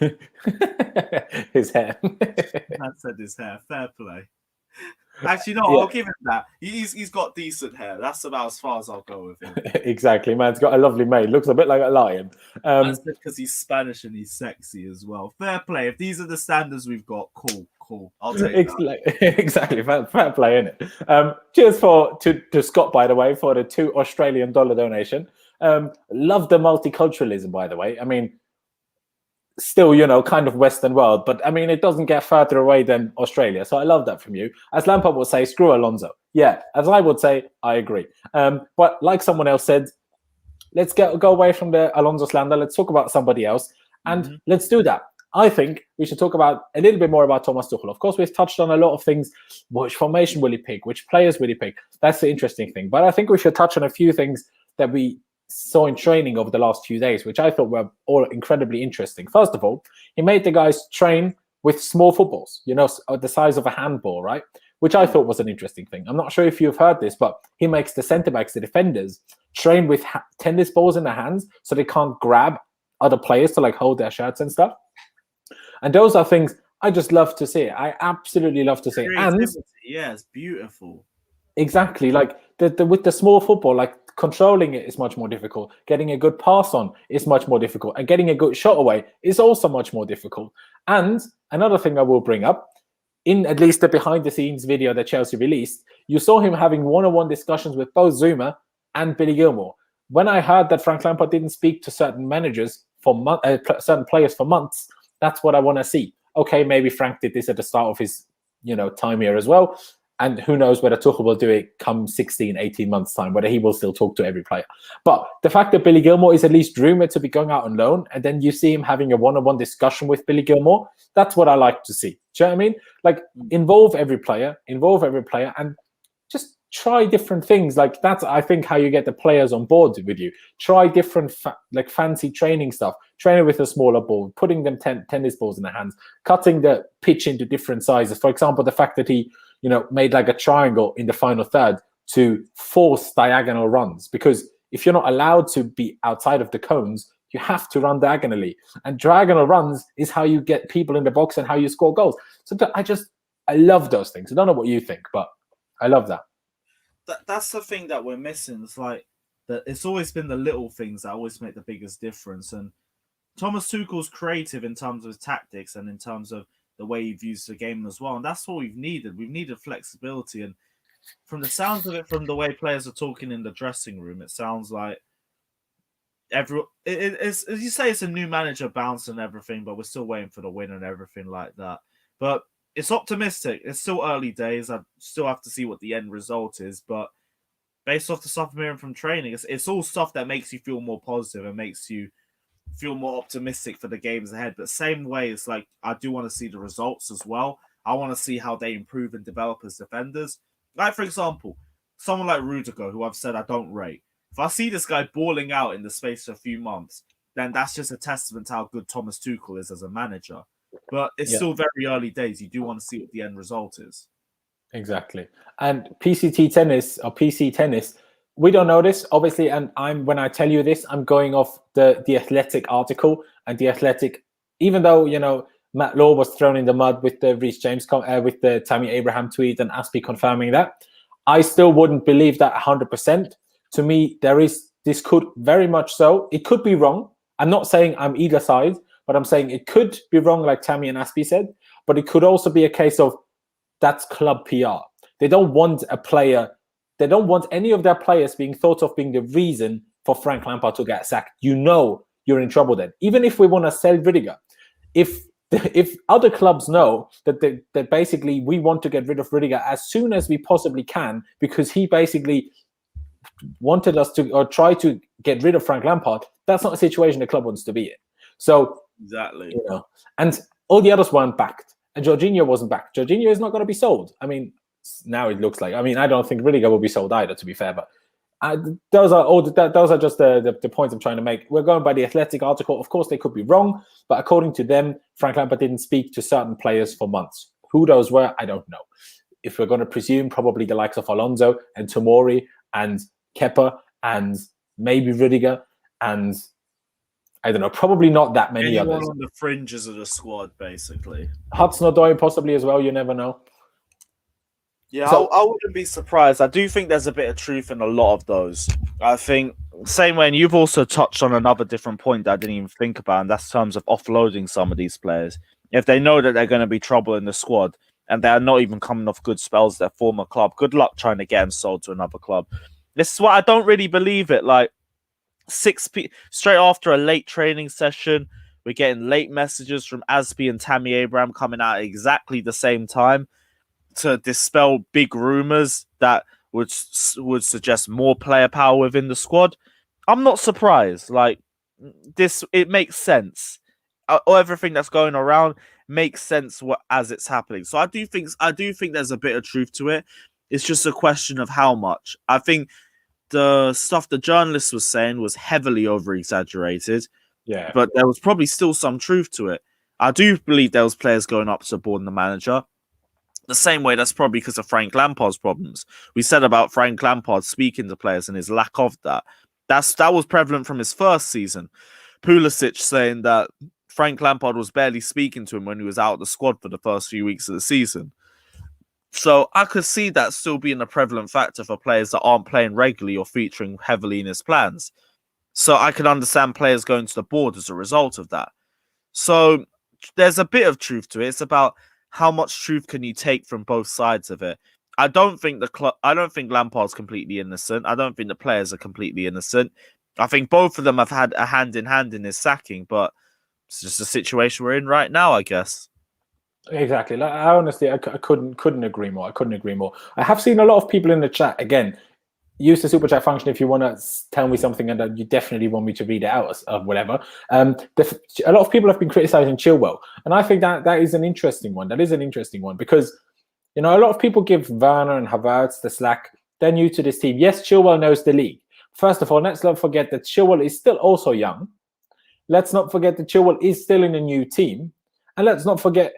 his hair. I said his hair. Fair play. Actually, no, Yeah. I'll give him that. He's got decent hair. That's about as far as I'll go with him. Exactly, man's got a lovely mane. Looks a bit like a lion. That's because he's Spanish and he's sexy as well. Fair play. If these are the standards we've got, cool. I'll take that. Exactly, fair play, innit? Cheers to Scott, by the way, for the $2 Australian donation. Love the multiculturalism, by the way. I mean, still, kind of Western world, but I mean, it doesn't get further away than Australia. So I love that from you. As Lampard would say, screw Alonso. Yeah, as I would say, I agree. But like someone else said, let's go away from the Alonso slander. Let's talk about somebody else, and let's do that. I think we should talk about a little bit more about Thomas Tuchel. Of course, we've touched on a lot of things. Which formation will he pick? Which players will he pick? That's the interesting thing. But I think we should touch on a few things that we saw in training over the last few days, which I thought were all incredibly interesting. First of all, he made the guys train with small footballs, the size of a handball, right? Which I thought was an interesting thing. I'm not sure if you've heard this, but he makes the centre-backs, the defenders, train with tennis balls in their hands so they can't grab other players to like hold their shirts and stuff. And those are things I just love to see. I absolutely love to see. And yeah, it's beautiful. Exactly. Like with the small football, like controlling it is much more difficult. Getting a good pass on is much more difficult. And getting a good shot away is also much more difficult. And another thing I will bring up, in at least the behind-the-scenes video that Chelsea released, you saw him having one-on-one discussions with both Zuma and Billy Gilmour. When I heard that Frank Lampard didn't speak to certain managers for certain players for months, that's what I want to see. Okay, maybe Frank did this at the start of his, time here as well. And who knows whether Tuchel will do it come 16, 18 months' time, whether he will still talk to every player. But the fact that Billy Gilmour is at least rumoured to be going out on loan, and then you see him having a one-on-one discussion with Billy Gilmour, that's what I like to see. Do you know what I mean? Like, involve every player, and just try different things. Like, that's, I think, how you get the players on board with you. Try different, fancy training stuff. Training with a smaller ball, putting them tennis balls in their hands, cutting the pitch into different sizes. For example, the fact that he made like a triangle in the final third to force diagonal runs, because if you're not allowed to be outside of the cones, you have to run diagonally. And diagonal runs is how you get people in the box and how you score goals. So I love those things. I don't know what you think, but I love that. That's the thing that we're missing. It's like that. It's always been the little things that always make the biggest difference. And Thomas Tuchel's creative in terms of his tactics and in terms of the way he views the game as well. And that's what we've needed. We've needed flexibility. And from the sounds of it, from the way players are talking in the dressing room, it sounds like it's, as you say, it's a new manager bounce and everything, but we're still waiting for the win and everything like that. But it's optimistic. It's still early days. I still have to see what the end result is. But based off the stuff I'm hearing from training, it's all stuff that makes you feel more positive and makes you feel more optimistic for the games ahead. But same way, it's like I do want to see the results as well. I want to see how they improve and develop as defenders. Like, for example, someone like Rudiger, who I've said I don't rate. If I see this guy balling out in the space of a few months, then that's just a testament to how good Thomas Tuchel is as a manager. But it's still very early days. You do want to see what the end result is. Exactly. And PC tennis, we don't know this, obviously, and when I tell you this, I'm going off the Athletic article, and the Athletic, even though, Matt Law was thrown in the mud with the Reese James, with the Tammy Abraham tweet and Aspie confirming that, I still wouldn't believe that 100%. To me, this could very much so. It could be wrong. I'm not saying I'm either side, but I'm saying it could be wrong, like Tammy and Aspie said, but it could also be a case of that's club PR. They don't want they don't want any of their players being thought of being the reason for Frank Lampard to get sacked. You're in trouble then. Even if we want to sell Rudiger, if other clubs know that basically we want to get rid of Rudiger as soon as we possibly can because he basically wanted us to or try to get rid of Frank Lampard, that's not a situation the club wants to be in. So exactly, and all the others weren't backed, and Jorginho wasn't backed. Jorginho is not going to be sold. I mean, now it looks like. I mean, I don't think Rudiger will be sold either, to be fair. But those are just the points I'm trying to make. We're going by the Athletic article. Of course, they could be wrong, but according to them, Frank Lampard didn't speak to certain players for months. Who those were, I don't know. If we're going to presume, probably the likes of Alonso and Tomori and Kepa and maybe Rudiger, and I don't know, probably not that many Anyone others. on the fringes of the squad, basically. Hudson-Odoi possibly as well. You never know. Yeah, So- I wouldn't be surprised. I do think there's a bit of truth in a lot of those. I think same way, and you've also touched on another different point that I didn't even think about, and that's terms of offloading some of these players. If they know that they're going to be trouble in the squad and they're not even coming off good spells at their former club, good luck trying to get them sold to another club. This is why I don't really believe it. Like straight after a late training session, we're getting late messages from Azpi and Tammy Abraham coming out at exactly the same time to dispel big rumors that would suggest more player power within the squad. I'm not surprised. Like this, it makes sense. Everything that's going around makes sense as it's happening. So I do think there's a bit of truth to it. It's just a question of how much. I think the stuff the journalist was saying was heavily over exaggerated. Yeah, but there was probably still some truth to it. I do believe there was players going up to the board and the manager. The same way, that's probably because of Frank Lampard's problems. We said about Frank Lampard speaking to players and his lack of that. That was prevalent from his first season. Pulisic saying that Frank Lampard was barely speaking to him when he was out of the squad for the first few weeks of the season. So I could see that still being a prevalent factor for players that aren't playing regularly or featuring heavily in his plans. So I could understand players going to the board as a result of that. So there's a bit of truth to it. It's about how much truth can you take from both sides of it. I don't think Lampard's completely innocent. I don't think the players are completely innocent. I think both of them have had a hand in hand in his sacking, but it's just a situation we're in right now, I guess. Exactly. Like, I honestly, I couldn't agree more. I couldn't agree more. I have seen a lot of people in the chat again. Use the super chat function if you want to tell me something and you definitely want me to read it out or whatever. A lot of people have been criticizing Chilwell, and I think that is an interesting one. That is an interesting one because, you know, a lot of people give Werner and Havertz the slack. They're new to this team. Yes, Chilwell knows the league. First of all, let's not forget that Chilwell is still also young. Let's not forget that Chilwell is still in a new team. And let's not forget,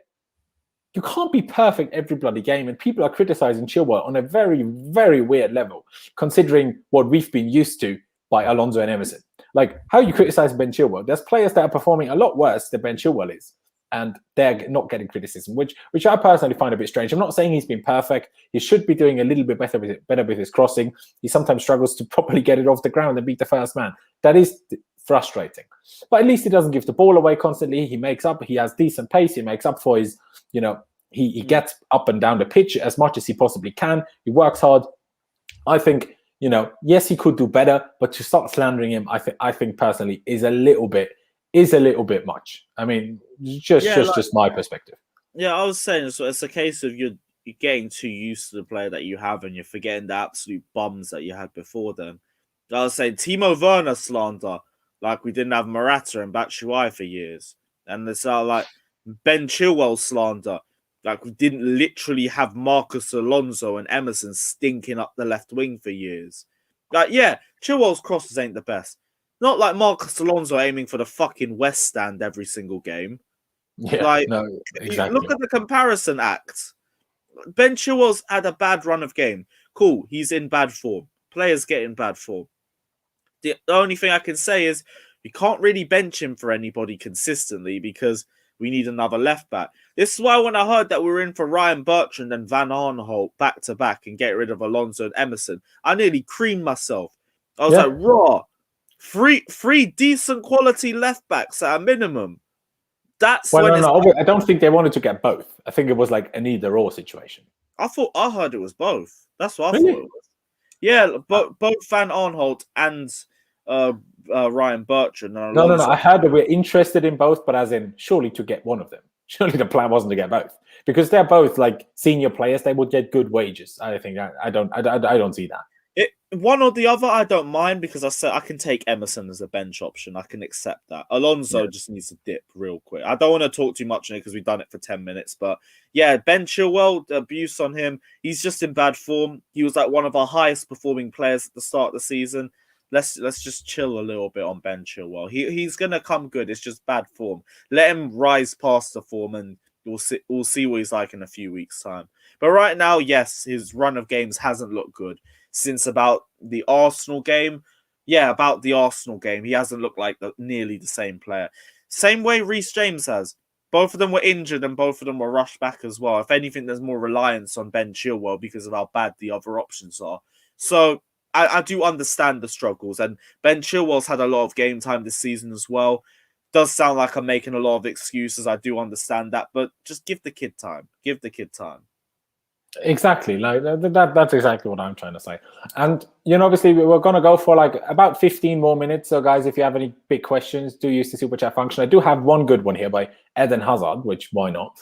you can't be perfect every bloody game, and people are criticizing Chilwell on a very, very weird level, considering what we've been used to by Alonso and Emerson. Like, how you criticize Ben Chilwell? There's players that are performing a lot worse than Ben Chilwell is, and they're not getting criticism, which I personally find a bit strange. I'm not saying he's been perfect. He should be doing a little bit better with his crossing. He sometimes struggles to properly get it off the ground and beat the first man. That is frustrating. But at least he doesn't give the ball away constantly. He makes up. He has decent pace. He makes up for his, you know, he gets up and down the pitch as much as he possibly can. He works hard. I think, you know, yes, he could do better, but to start slandering him, I think personally is a little bit much. I mean, just my perspective. Yeah, I was saying it's a case of you're getting too used to the player that you have and you're forgetting the absolute bums that you had before them. I was saying Timo Werner slander, like we didn't have Morata and Batshuayi for years. And it's like Ben Chilwell slander, like we didn't literally have Marcus Alonso and Emerson stinking up the left wing for years. Like, yeah, Chilwell's crosses ain't the best. Not like Marcus Alonso aiming for the fucking West Stand every single game. Yeah, like, no, exactly. Look at the comparison act. Ben Chilwell's had a bad run of game. Cool, he's in bad form. Players get in bad form. The only thing I can say is we can't really bench him for anybody consistently because we need another left back. This is why when I heard that we were in for Ryan Bertrand and Van Aanholt back to back and get rid of Alonso and Emerson, I nearly creamed myself. I was like, raw. Three decent quality left backs at a minimum. That's well, no. I don't think they wanted to get both. I think it was like an either-or situation. I heard it was both. That's what I Really? thought it was. Yeah, both Van Aanholt and Ryan Bertrand. And No. I heard that we're interested in both, but as in surely to get one of them. Surely the plan wasn't to get both because they're both like senior players. They would get good wages. I think I don't see that. One or the other, I don't mind because I said I can take Emerson as a bench option. I can accept that. Alonso just needs to dip real quick. I don't want to talk too much on it because we've done it for 10 minutes. But yeah, Ben Chilwell, the abuse on him. He's just in bad form. He was like one of our highest performing players at the start of the season. Let's just chill a little bit on Ben Chilwell. He's gonna come good. It's just bad form. Let him rise past the form, and we'll see what he's like in a few weeks' time. But right now, yes, his run of games hasn't looked good since about the Arsenal game. Yeah, about the Arsenal game, he hasn't looked like nearly the same player. Same way Reese James has. Both of them were injured and both of them were rushed back as well. If anything, there's more reliance on Ben Chilwell because of how bad the other options are. So I do understand the struggles, and Ben Chilwell's had a lot of game time this season as well. Does sound like I'm making a lot of excuses. I do understand that, but just give the kid time. Give the kid time. Exactly, like that's exactly what I'm trying to say. And obviously we're going to go for like about 15 more minutes. So guys, if you have any big questions, do use the super chat function. I do have one good one here by Eden Hazard, which why not?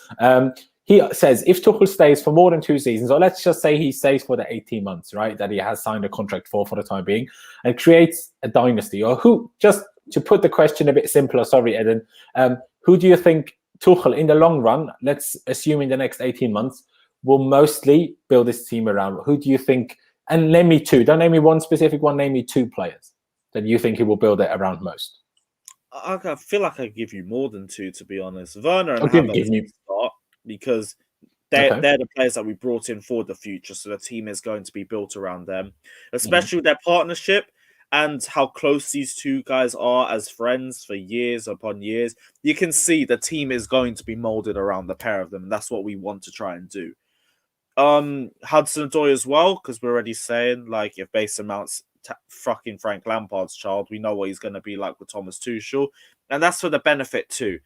He says, if Tuchel stays for more than 2 seasons, or let's just say he stays for the 18 months, right, that he has signed a contract for the time being, and creates a dynasty, or who, just to put the question a bit simpler, sorry, Eden, who do you think Tuchel in the long run, let's assume in the next 18 months, will mostly build this team around? Who do you think, and name me 2, don't name me one specific one, name me 2 players that you think he will build it around most? I feel like I give you more than 2, to be honest. Werner and Havertz start, because they're the players that we brought in for the future, so the team is going to be built around them, especially with their partnership and how close these 2 guys are as friends for years upon years. You can see the team is going to be molded around the pair of them, and that's what we want to try and do. Hudson-Odoi as well, because we're already saying, like, if Mason Mount's fucking Frank Lampard's child, we know what he's going to be like with Thomas Tuchel, and that's for the benefit too.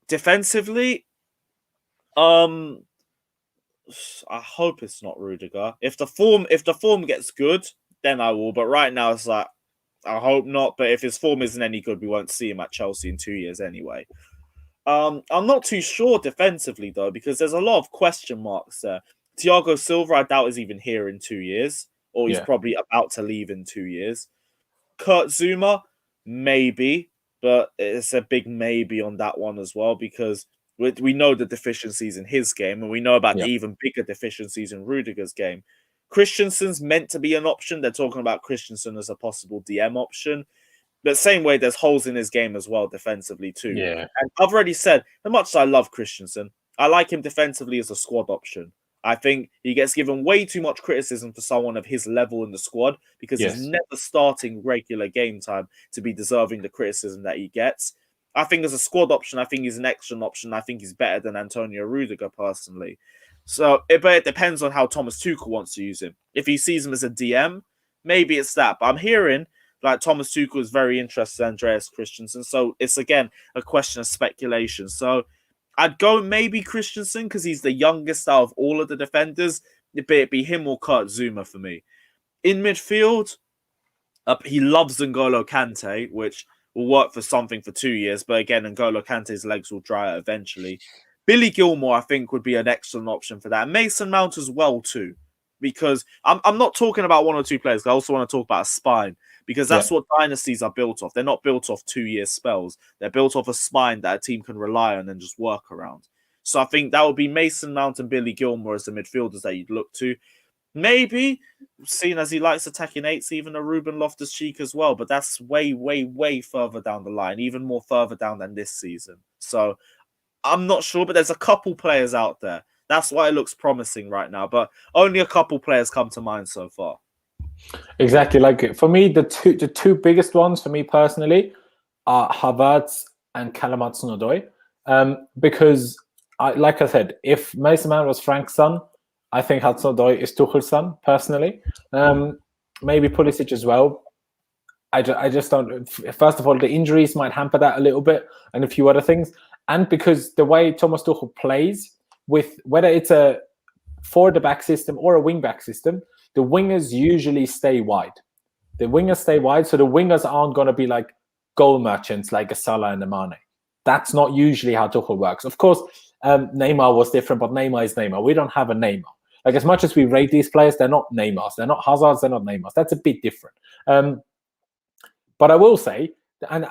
Defensively, I hope it's not Rudiger. If the form gets good, then I will. But right now, it's like, I hope not. But if his form isn't any good, we won't see him at Chelsea in 2 years anyway. I'm not too sure defensively though, because there's a lot of question marks there. Thiago Silva, I doubt is even here in 2 years, or he's probably about to leave in 2 years. Kurt Zuma, maybe, but it's a big maybe on that one as well, because we know the deficiencies in his game, and we know about the even bigger deficiencies in Rudiger's game. Christensen's meant to be an option. They're talking about Christensen as a possible DM option. But same way, there's holes in his game as well, defensively too. Yeah. And I've already said, as much as I love Christensen, I like him defensively as a squad option. I think he gets given way too much criticism for someone of his level in the squad, because he's never starting regular game time to be deserving the criticism that he gets. I think as a squad option, I think he's an excellent option. I think he's better than Antonio Rudiger personally. So, but it depends on how Thomas Tuchel wants to use him. If he sees him as a DM, maybe it's that. But I'm hearing like Thomas Tuchel is very interested in Andreas Christensen. So it's, again, a question of speculation. So I'd go maybe Christensen because he's the youngest out of all of the defenders. It'd be him or Kurt Zuma for me. In midfield, he loves N'Golo Kante, which will work for something for 2 years. But again, N'Golo Kante's legs will dry out eventually. Billy Gilmore, I think, would be an excellent option for that. And Mason Mount as well, too. Because I'm not talking about 1 or 2 players. I also want to talk about a spine. Because that's what dynasties are built off. They're not built off 2-year spells. They're built off a spine that a team can rely on and just work around. So I think that would be Mason Mount and Billy Gilmore as the midfielders that you'd look to. Maybe, seeing as he likes attacking 8s, even a Ruben Loftus-Cheek as well. But that's way, way, way further down the line. Even more further down than this season. So I'm not sure, but there's a couple players out there. That's why it looks promising right now. But only a couple players come to mind so far. Exactly. Like for me, the two biggest ones for me personally are Havertz and Callum Hudson-Odoi. Because, like I said, if Mason Mount was Frank's son, I think Hudson-Odoi is Tuchel's son, personally. Maybe Pulisic as well. I just don't... First of all, the injuries might hamper that a little bit, and a few other things. And because the way Thomas Tuchel plays, with whether it's a forward-back system or a wing-back system, the wingers usually stay wide. The wingers stay wide, so the wingers aren't going to be like goal merchants like a Salah and a Mane. That's not usually how Tuchel works. Of course, Neymar was different, but Neymar is Neymar. We don't have a Neymar. Like, as much as we rate these players, they're not Neymars. They're not Hazards. They're not Neymars. That's a bit different. But I will say, and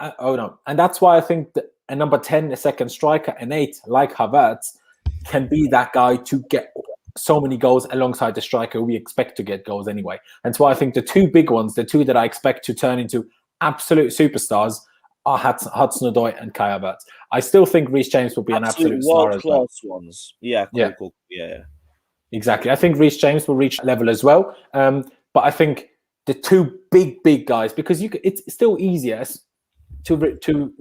that's why I think that a number 10, a second striker, an 8, like Havertz, can be that guy to get so many goals alongside the striker we expect to get goals anyway. And so I think the 2 big ones, the 2 that I expect to turn into absolute superstars, are Hudson-Odoi and Kai Havertz. I still think Reese James will be an absolute star as well. World-class ones. Yeah, cool. Yeah. Exactly. I think Reese James will reach that level as well. But I think the two big guys, because it's still easier to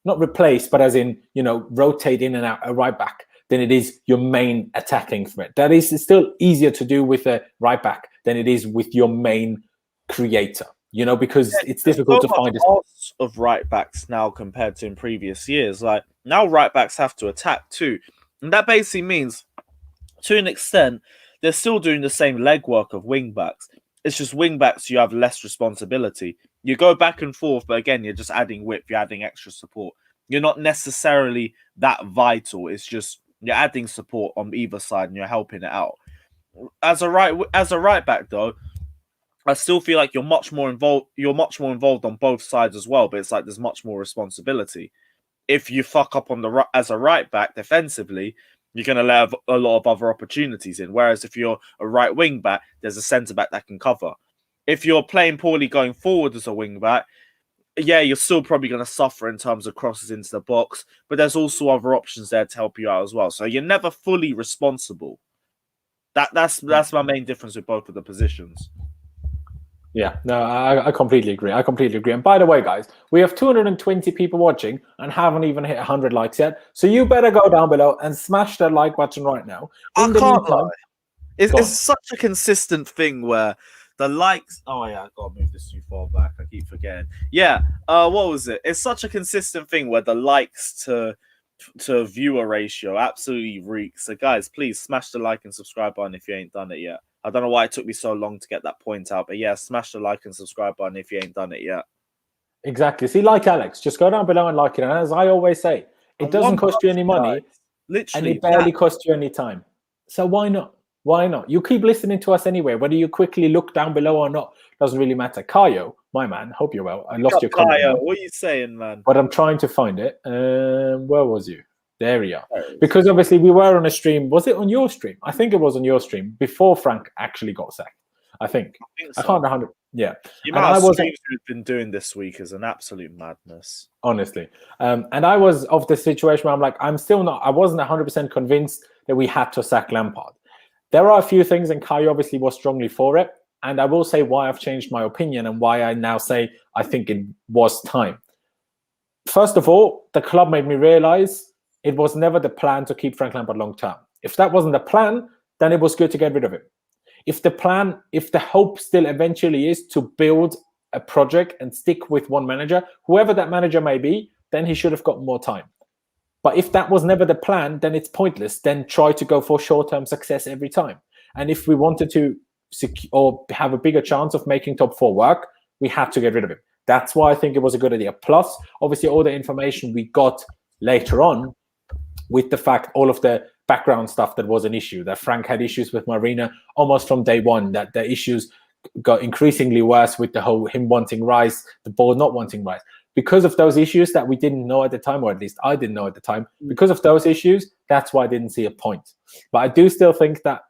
not replace, but as in, rotate in and out a right back than it is your main attacking threat. That is still easier to do with a right back than it is with your main creator, because it's difficult to find a lot of right backs now compared to in previous years. Like now right backs have to attack too. And that basically means, to an extent, they're still doing the same legwork of wing backs. It's just wing backs, you have less responsibility. You go back and forth, but again, you're just adding width, you're adding extra support. You're not necessarily that vital. It's just you're adding support on either side and you're helping it out. As a right back, though, I still feel like you're much more involved. You're much more involved on both sides as well. But it's like there's much more responsibility. If you fuck up as a right back defensively, you're going to have a lot of other opportunities in. Whereas if you're a right wing back, there's a centre back that can cover. If you're playing poorly going forward as a wing back, yeah, you're still probably going to suffer in terms of crosses into the box, but there's also other options there to help you out as well. So you're never fully responsible. That's my main difference with both of the positions. Yeah, no, I completely agree. And by the way, guys, we have 220 people watching and haven't even hit 100 likes yet. So you better go down below and smash that like button right now. I can't lie. It's such a consistent thing where the likes... Oh, yeah, I've got to move this too far back. I keep forgetting. Yeah, what was it? It's such a consistent thing where the likes to viewer ratio absolutely reeks. So, guys, please smash the like and subscribe button if you ain't done it yet. I don't know why it took me so long to get that point out, but yeah, smash the like and subscribe button if you ain't done it yet. Exactly. See, like Alex, just go down below and like it. And as I always say, it doesn't cost you any money, literally, and it barely costs you any time. So why not? Why not? You keep listening to us anyway. Whether you quickly look down below or not, doesn't really matter. Kayo, my man, hope you're well. I lost your comment. Kayo, what are you saying, man? But I'm trying to find it. Where was you? There we are. Because obviously we were on a stream. Was it on your stream? I think it was on your stream before Frank actually got sacked. I think so. I can't 100. Yeah. The amount of streams we've been doing this week is an absolute madness. Honestly. And I was of the situation where I'm like, I wasn't 100% convinced that we had to sack Lampard. There are a few things, and Kai obviously was strongly for it. And I will say why I've changed my opinion and why I now say I think it was time. First of all, the club made me realize it was never the plan to keep Frank Lampard long term. If that wasn't the plan, then it was good to get rid of him. If the hope still eventually is to build a project and stick with one manager, whoever that manager may be, then he should have got more time. But if that was never the plan, then it's pointless. Then try to go for short-term success every time. And if we wanted to or have a bigger chance of making top 4 work, we had to get rid of him. That's why I think it was a good idea. Plus, obviously, all the information we got later on with the fact all of the background stuff that was an issue, that Frank had issues with Marina almost from day one, that the issues got increasingly worse with the whole him wanting Rice, the board not wanting Rice. Because of those issues that we didn't know at the time, or at least I didn't know at the time, because of those issues, that's why I didn't see a point. But I do still think that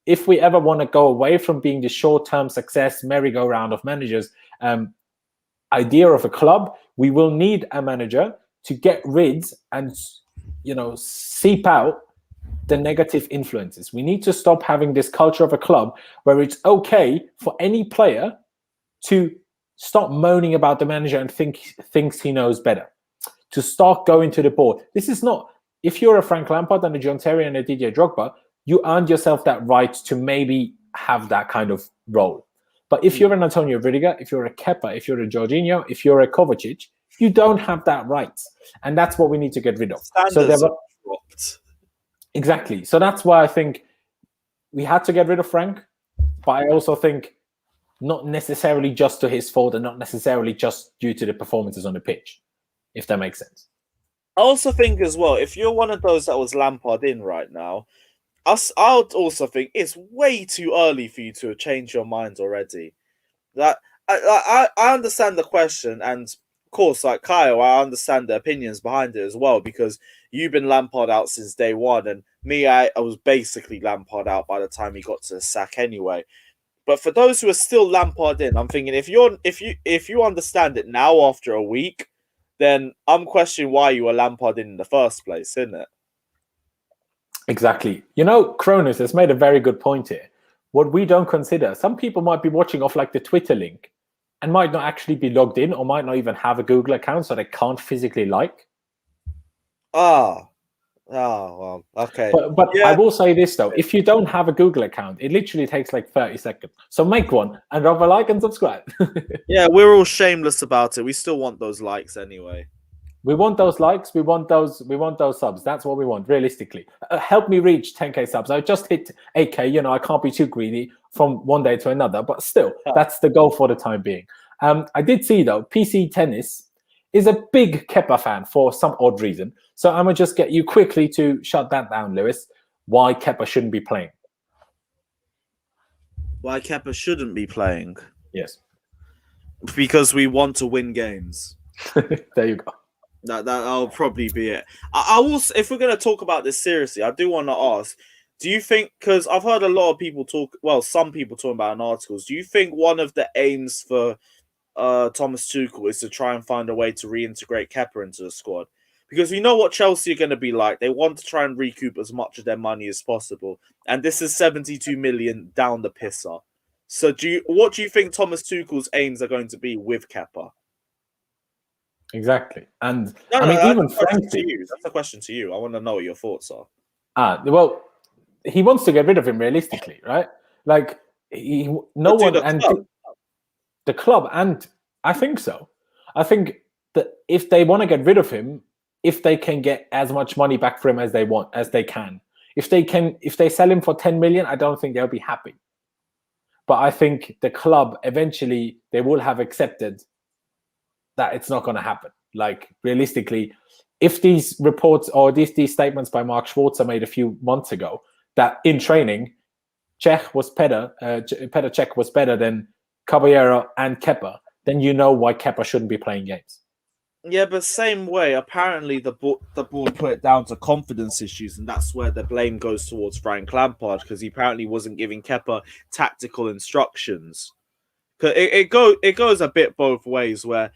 if we ever want to go away from being the short-term success merry-go-round of managers idea of a club, we will need a manager to get rid and seep out the negative influences. We need to stop having this culture of a club where it's okay for any player to stop moaning about the manager and thinks he knows better, to start going to the board. This is not, if you're a Frank Lampard and a John Terry and a Didier Drogba, you earned yourself that right to maybe have that kind of role. But if you're an Antonio Rudiger, if you're a Kepa, if you're a Jorginho, if you're a Kovacic, you don't have that right. And that's what we need to get rid of. Standards are dropped. Exactly. So that's why I think we had to get rid of Frank. But I also think not necessarily just to his fault and not necessarily just due to the performances on the pitch, if that makes sense. I also think as well, if you're one of those that was Lampard in right now, I would also think it's way too early for you to change your mind already. That I understand the question, and of course, like Kyle, I understand the opinions behind it as well, because you've been Lampard out since day one, and me, I was basically Lampard out by the time he got to the sack anyway. But for those who are still Lampard in, I'm thinking if you understand it now after a week, then I'm questioning why you were Lampard in the first place, isn't it? Exactly. You know, Cronus has made a very good point here. What we don't consider, some people might be watching off like the Twitter link and might not actually be logged in or might not even have a Google account, so they can't physically like. Ah, well, okay. But I will say this though, if you don't have a Google account, it literally takes like 30 seconds. So make one and drop a like and subscribe. Yeah, we're all shameless about it. We still want those likes anyway. We want those likes. We want those subs. That's what we want, realistically. Help me reach 10k subs. I just hit 8k. You know, I can't be too greedy from one day to another, but still, that's the goal for the time being. I did see though, PC Tennis is a big Kepa fan for some odd reason. So I'm gonna just get you quickly to shut that down, Lewis. Why Kepa shouldn't be playing? Why Kepa shouldn't be playing? Yes, because we want to win games. There you go. That'll probably be it. I will. If we're going to talk about this seriously, I do want to ask: do you think? Because I've heard a lot of people talk. Well, some people talking about in articles. Do you think one of the aims for Thomas Tuchel is to try and find a way to reintegrate Kepa into the squad? Because we know what Chelsea are going to be like. They want to try and recoup as much of their money as possible, and this is 72 million down the pisser. So, what do you think Thomas Tuchel's aims are going to be with Kepa? Exactly. And I mean, even Frankie. That's a question to you. I want to know what your thoughts are. Well, he wants to get rid of him realistically, right? Like, the club, and I think so. I think that if they want to get rid of him, if they can get as much money back for him as they can. If they sell him for 10 million, I don't think they'll be happy. But I think the club eventually they will have accepted that it's not going to happen. Like, realistically, if these reports or these statements by Mark Schwarzer made a few months ago that in training, Petr Cech was better than Caballero and Kepa, then you know why Kepa shouldn't be playing games. Yeah, but same way, apparently the board put it down to confidence issues, and that's where the blame goes towards Frank Lampard, because he apparently wasn't giving Kepa tactical instructions. It goes a bit both ways, where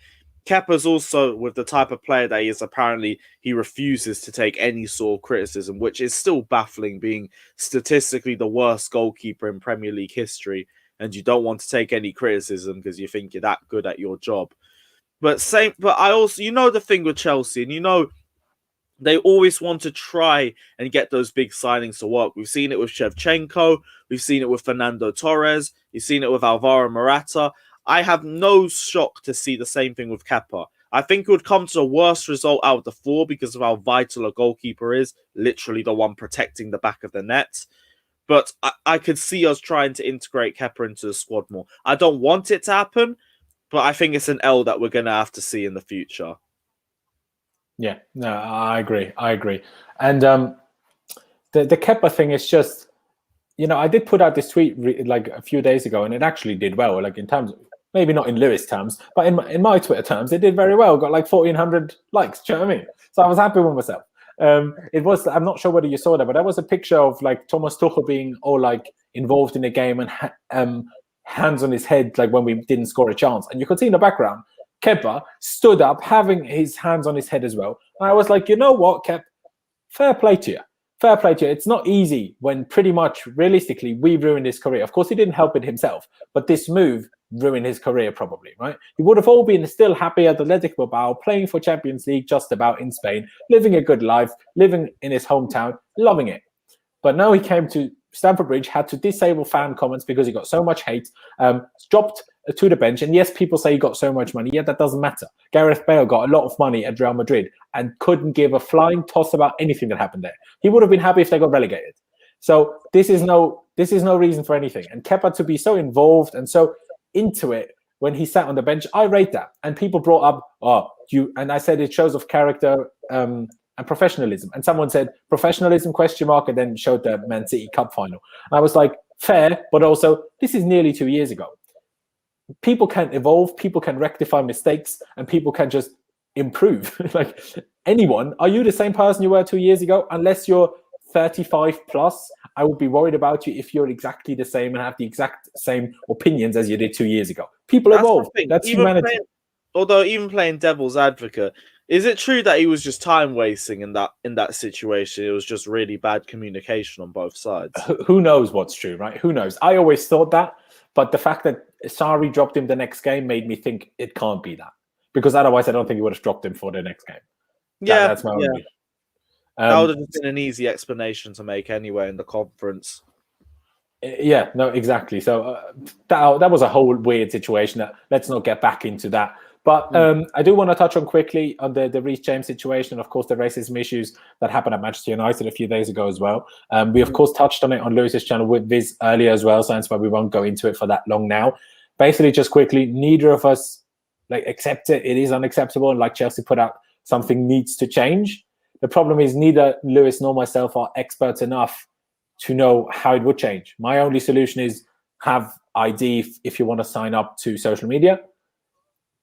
Kepa's also, with the type of player that he is, apparently he refuses to take any sort of criticism, which is still baffling, being statistically the worst goalkeeper in Premier League history, and you don't want to take any criticism because you think you're that good at your job. But I also, the thing with Chelsea, and they always want to try and get those big signings to work. We've seen it with Shevchenko, we've seen it with Fernando Torres, you've seen it with Alvaro Morata. I have no shock to see the same thing with Kepa. I think it would come to the worst result out of the four because of how vital a goalkeeper is, literally the one protecting the back of the net. But I could see us trying to integrate Kepa into the squad more. I don't want it to happen, but I think it's an L that we're going to have to see in the future. Yeah, no, I agree. And the Kepa thing is just, I did put out this tweet like a few days ago, and it actually did well. Like, in terms of, maybe not in Lewis terms, but in my Twitter terms, it did very well. Got like 1,400 likes. Do you know what I mean? So I was happy with myself. It was, I'm not sure whether you saw that, but that was a picture of like Thomas Tuchel being all like involved in the game and hands on his head, like when we didn't score a chance. And you could see in the background, Kepa stood up, having his hands on his head as well. And I was like, you know what, Kep? Fair play to you. Fair play to you. It's not easy when pretty much, realistically, we ruined his career. Of course, he didn't help it himself, but this move ruined his career probably, right? He would have all been still happy at Athletic Bilbao, playing for Champions League just about in Spain, living a good life, living in his hometown, loving it. But now he came to Stamford Bridge, had to disable fan comments because he got so much hate, dropped to the bench. And yes, people say he got so much money. Yeah, that doesn't matter. Gareth Bale got a lot of money at Real Madrid and couldn't give a flying toss about anything that happened there. He would have been happy if they got relegated. So this is no reason for anything. And Kepa to be so involved and so into it when he sat on the bench, I rate that. And people brought up, and I said it shows of character and professionalism. And someone said professionalism ? And then showed the Man City Cup final. And I was like, fair, but also this is nearly 2 years ago. People can evolve, people can rectify mistakes, and people can just improve. Like anyone, are you the same person you were 2 years ago? Unless you're 35 plus, I would be worried about you if you're exactly the same and have the exact same opinions as you did 2 years ago. People evolve. That's humanity. Although even playing devil's advocate, Is it true that he was just time wasting in that situation? It was just really bad communication on both sides. Who knows what's true, right? Who knows? I always thought that, but the fact that Sarri dropped him the next game made me think it can't be that, because otherwise I don't think he would have dropped him for the next game. That's my only. That would have been an easy explanation to make anyway in the conference. Yeah, no, exactly. So that was a whole weird situation. Let's not get back into that. But I do want to touch on quickly on the Reece James situation, of course, the racism issues that happened at Manchester United a few days ago as well. We, of course, touched on it on Lewis's channel with Viz earlier as well, so that's why we won't go into it for that long now. Basically, just quickly, neither of us accept it. It is unacceptable, and like Chelsea put out, something needs to change. The problem is neither Lewis nor myself are experts enough to know how it would change. My only solution is have ID if you want to sign up to social media.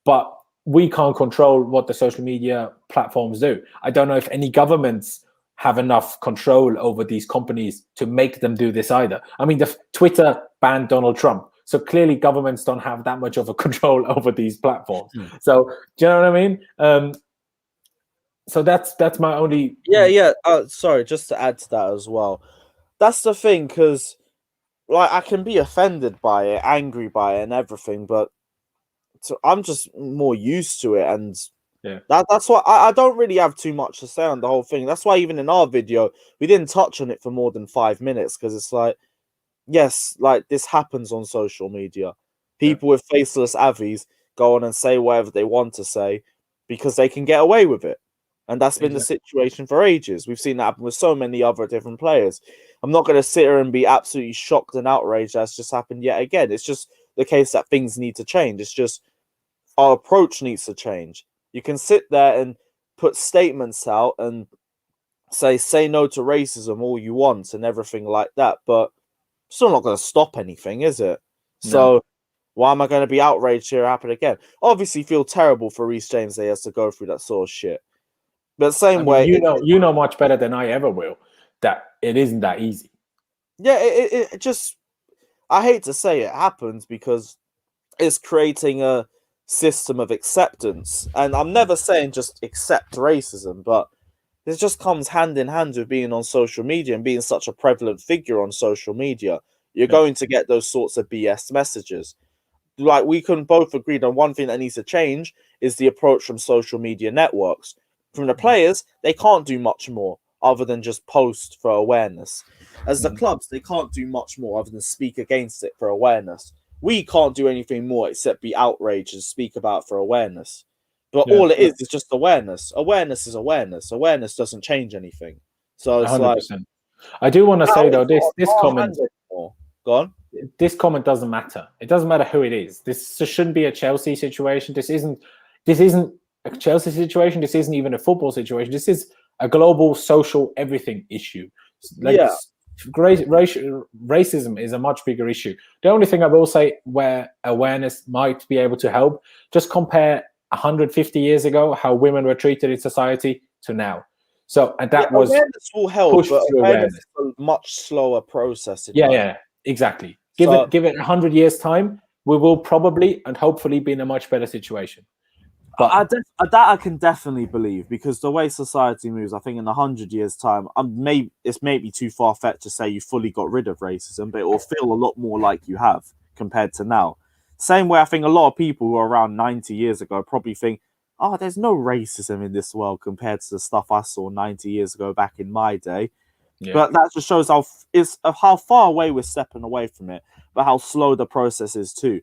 But we can't control what the social media platforms do. I don't know if any governments have enough control over these companies to make them do this either. I mean, the Twitter banned Donald Trump. So clearly governments don't have that much of a control over these platforms. So do you know what I mean? So that's my only... Yeah. Sorry, just to add to that as well. That's the thing, because I can be offended by it, angry by it and everything, but I'm just more used to it, and that's why I don't really have too much to say on the whole thing. That's why even in our video we didn't touch on it for more than 5 minutes, because it's yes, this happens on social media. People with faceless avies go on and say whatever they want to say because they can get away with it, and that's been the situation for ages. We've seen that happen with so many other different players. I'm not going to sit here and be absolutely shocked and outraged that's just happened yet again. It's just the case that things need to change. It's just our approach needs to change. You can sit there and put statements out and say no to racism all you want and everything like that, but it's still not going to stop anything, is it? No. So why am I going to be outraged here happen again? Obviously feel terrible for Reece James that he has to go through that sort of shit. But way... You know much better than I ever will that it isn't that easy. Yeah, it just... I hate to say it happens because it's creating a system of acceptance, and I'm never saying just accept racism, but this just comes hand in hand with being on social media and being such a prevalent figure on social media. You're going to get those sorts of BS messages. We can both agree that one thing that needs to change is the approach from social media networks. From the players, they can't do much more other than just post for awareness. As the clubs, they can't do much more other than speak against it for awareness. We can't do anything more except be outraged and speak about for awareness. But all it is just awareness. Awareness is awareness. Awareness doesn't change anything. So it's 100%. I do want to say though, this comment. Go on. This comment doesn't matter. It doesn't matter who it is. This shouldn't be a Chelsea situation. This isn't a Chelsea situation. This isn't even a football situation. This is a global social everything issue. Racism is a much bigger issue. The only thing I will say where awareness might be able to help, just compare 150 years ago how women were treated in society to now. So, and that was awareness will help, but awareness is a much slower process. Exactly. Give it 100 years time, we will probably and hopefully be in a much better situation. But that I can definitely believe, because the way society moves, I think in 100 years' time, it's maybe too far-fetched to say you fully got rid of racism, but it will feel a lot more like you have compared to now. Same way I think a lot of people who are around 90 years ago probably think, oh, there's no racism in this world compared to the stuff I saw 90 years ago back in my day. But that just shows how far away we're stepping away from it, but how slow the process is too.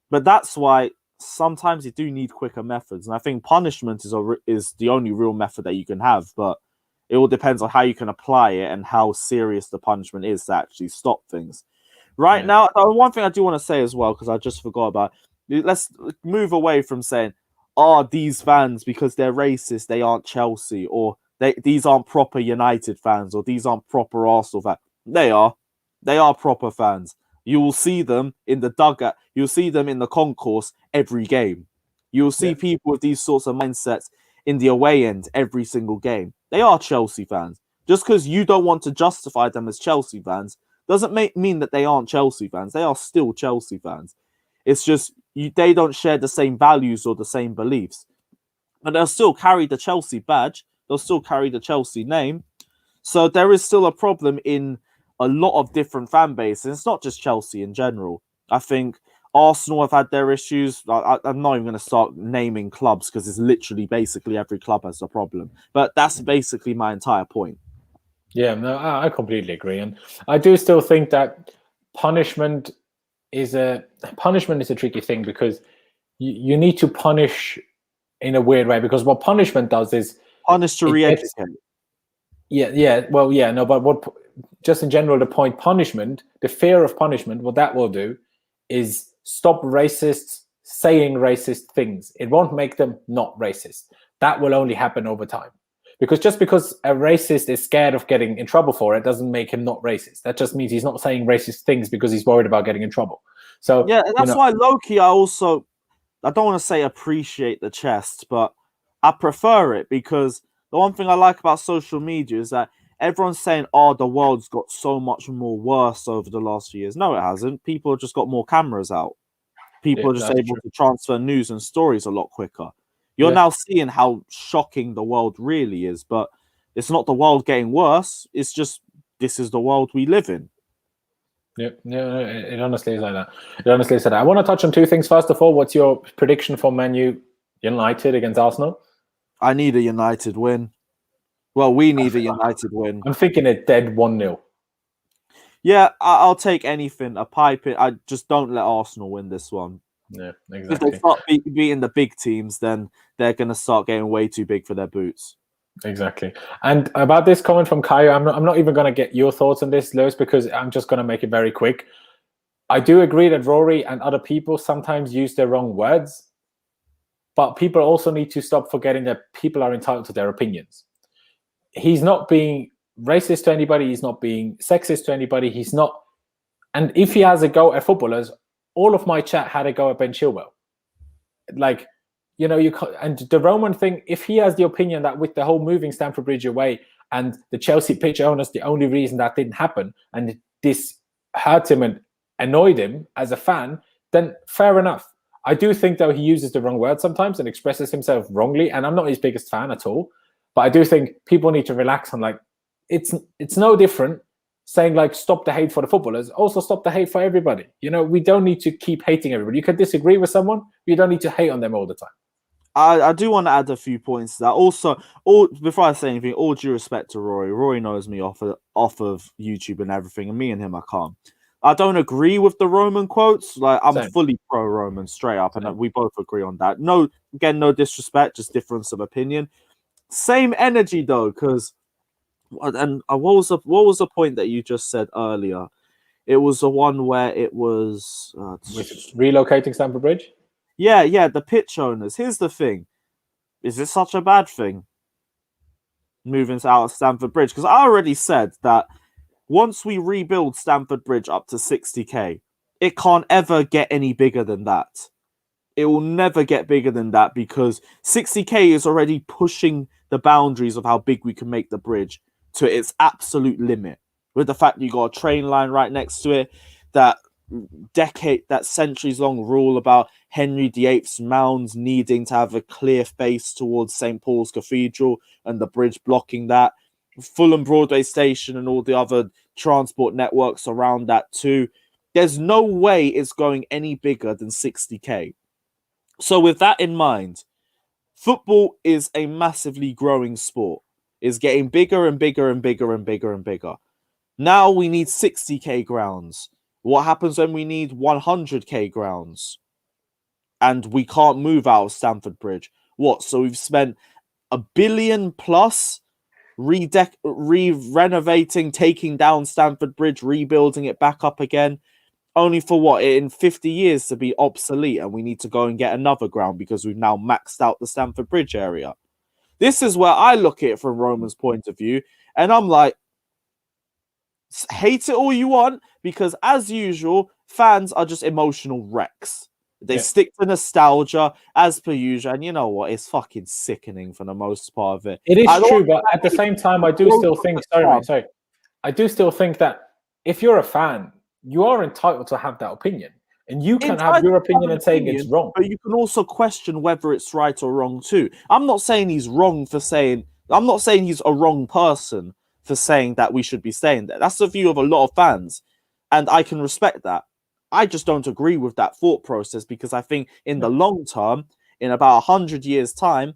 But that's why sometimes you do need quicker methods, and I think punishment is the only real method that you can have, but it all depends on how you can apply it and how serious the punishment is to actually stop things. Now, one thing I do want to say as well, because I just forgot about it, let's move away from saying, these fans, because they're racist, they aren't Chelsea, or these aren't proper United fans, or these aren't proper Arsenal fans. They are proper fans. You will see them in the dugout. You'll see them in the concourse every game. You'll see people with these sorts of mindsets in the away end every single game. They are Chelsea fans. Just because you don't want to justify them as Chelsea fans doesn't mean that they aren't Chelsea fans. They are still Chelsea fans. It's just they don't share the same values or the same beliefs. but they'll still carry the Chelsea badge. They'll still carry the Chelsea name. So there is still a problem in a lot of different fan bases. It's not just Chelsea in general. I think Arsenal have had their issues. I'm not even going to start naming clubs because it's literally basically every club has a problem. But that's basically my entire point. Yeah, no, I completely agree. And I do still think that punishment is a tricky thing because you need to punish in a weird way, because what punishment does is punish to re-educate. But what, just in general, the punishment, the fear of punishment, what that will do is stop racists saying racist things. It won't make them not racist. That will only happen over time. Because just because a racist is scared of getting in trouble for it doesn't make him not racist. That just means he's not saying racist things because he's worried about getting in trouble. So yeah, that's why low-key I don't want to say appreciate the chest, but I prefer it, because the one thing I like about social media is that everyone's saying, oh, the world's got so much more worse over the last few years. No, it hasn't. People have just got more cameras out. People are just able to transfer news and stories a lot quicker. You're now seeing how shocking the world really is, but it's not the world getting worse. It's just, this is the world we live in. Yeah, it honestly is like that. It honestly is like that. I want to touch on two things. First of all, what's your prediction for Man United against Arsenal? I need a United win. Well, we need a United win. I'm thinking a dead 1-0. Yeah, I'll take anything. A pipe it. I just don't let Arsenal win this one. Yeah, exactly. If they start beating the big teams, then they're going to start getting way too big for their boots. Exactly. And about this comment from Kaio, I'm not even going to get your thoughts on this, Lewis, because I'm just going to make it very quick. I do agree that Rory and other people sometimes use the wrong words, but people also need to stop forgetting that people are entitled to their opinions. He's not being racist to anybody. He's not being sexist to anybody. He's not. And if he has a go at footballers, all of my chat had a go at Ben Chilwell. Like, and the Roman thing, if he has the opinion that with the whole moving Stamford Bridge away and the Chelsea pitch owners, the only reason that didn't happen, and this hurt him and annoyed him as a fan, then fair enough. I do think, though, he uses the wrong word sometimes and expresses himself wrongly, and I'm not his biggest fan at all. But I do think people need to relax on, like, it's no different saying, like, stop the hate for the footballers, also stop the hate for everybody. We don't need to keep hating everybody. You can disagree with someone, but you don't need to hate on them all the time. I do want to add a few points to that. Also, before I say anything, all due respect to Rory. Rory knows me off of YouTube and everything, and me and him are calm. I don't agree with the Roman quotes. Like, I'm fully pro-Roman, straight up, and we both agree on that. No, again, no disrespect, just difference of opinion. Same energy though, because what was the point that you just said earlier? It was the one where it was relocating Stamford Bridge. Yeah, the pitch owners. Here's the thing: is it such a bad thing moving out of Stamford Bridge? Because I already said that once we rebuild Stamford Bridge up to 60k, it can't ever get any bigger than that. It will never get bigger than that, because 60k is already pushing the boundaries of how big we can make the bridge to its absolute limit. With the fact you got a train line right next to it, that centuries-long rule about Henry VIII's mounds needing to have a clear face towards St. Paul's Cathedral and the bridge blocking that, Fulham Broadway Station and all the other transport networks around that too. There's no way it's going any bigger than 60k. So with that in mind, football is a massively growing sport. It's getting bigger and bigger and bigger and bigger and bigger. Now we need 60k grounds. What happens when we need 100k grounds? And we can't move out of Stamford Bridge. What? So we've spent $1 billion plus renovating, taking down Stamford Bridge, rebuilding it back up again, only for what? In 50 years to be obsolete, and we need to go and get another ground because we've now maxed out the Stamford Bridge area. This is where I look at it from Roman's point of view, and I'm like, hate it all you want, because as usual, fans are just emotional wrecks. They stick to nostalgia as per usual, and you know what? It's fucking sickening for the most part of it. It is true, but at the same time, I do still think. Sorry. I do still think that if you're a fan, you are entitled to have that opinion. And you can have your opinion and saying it's wrong. But you can also question whether it's right or wrong too. I'm not saying he's wrong for saying... I'm not saying he's a wrong person for saying that we should be staying there. That's the view of a lot of fans. And I can respect that. I just don't agree with that thought process because I think in the long term, in about 100 years' time,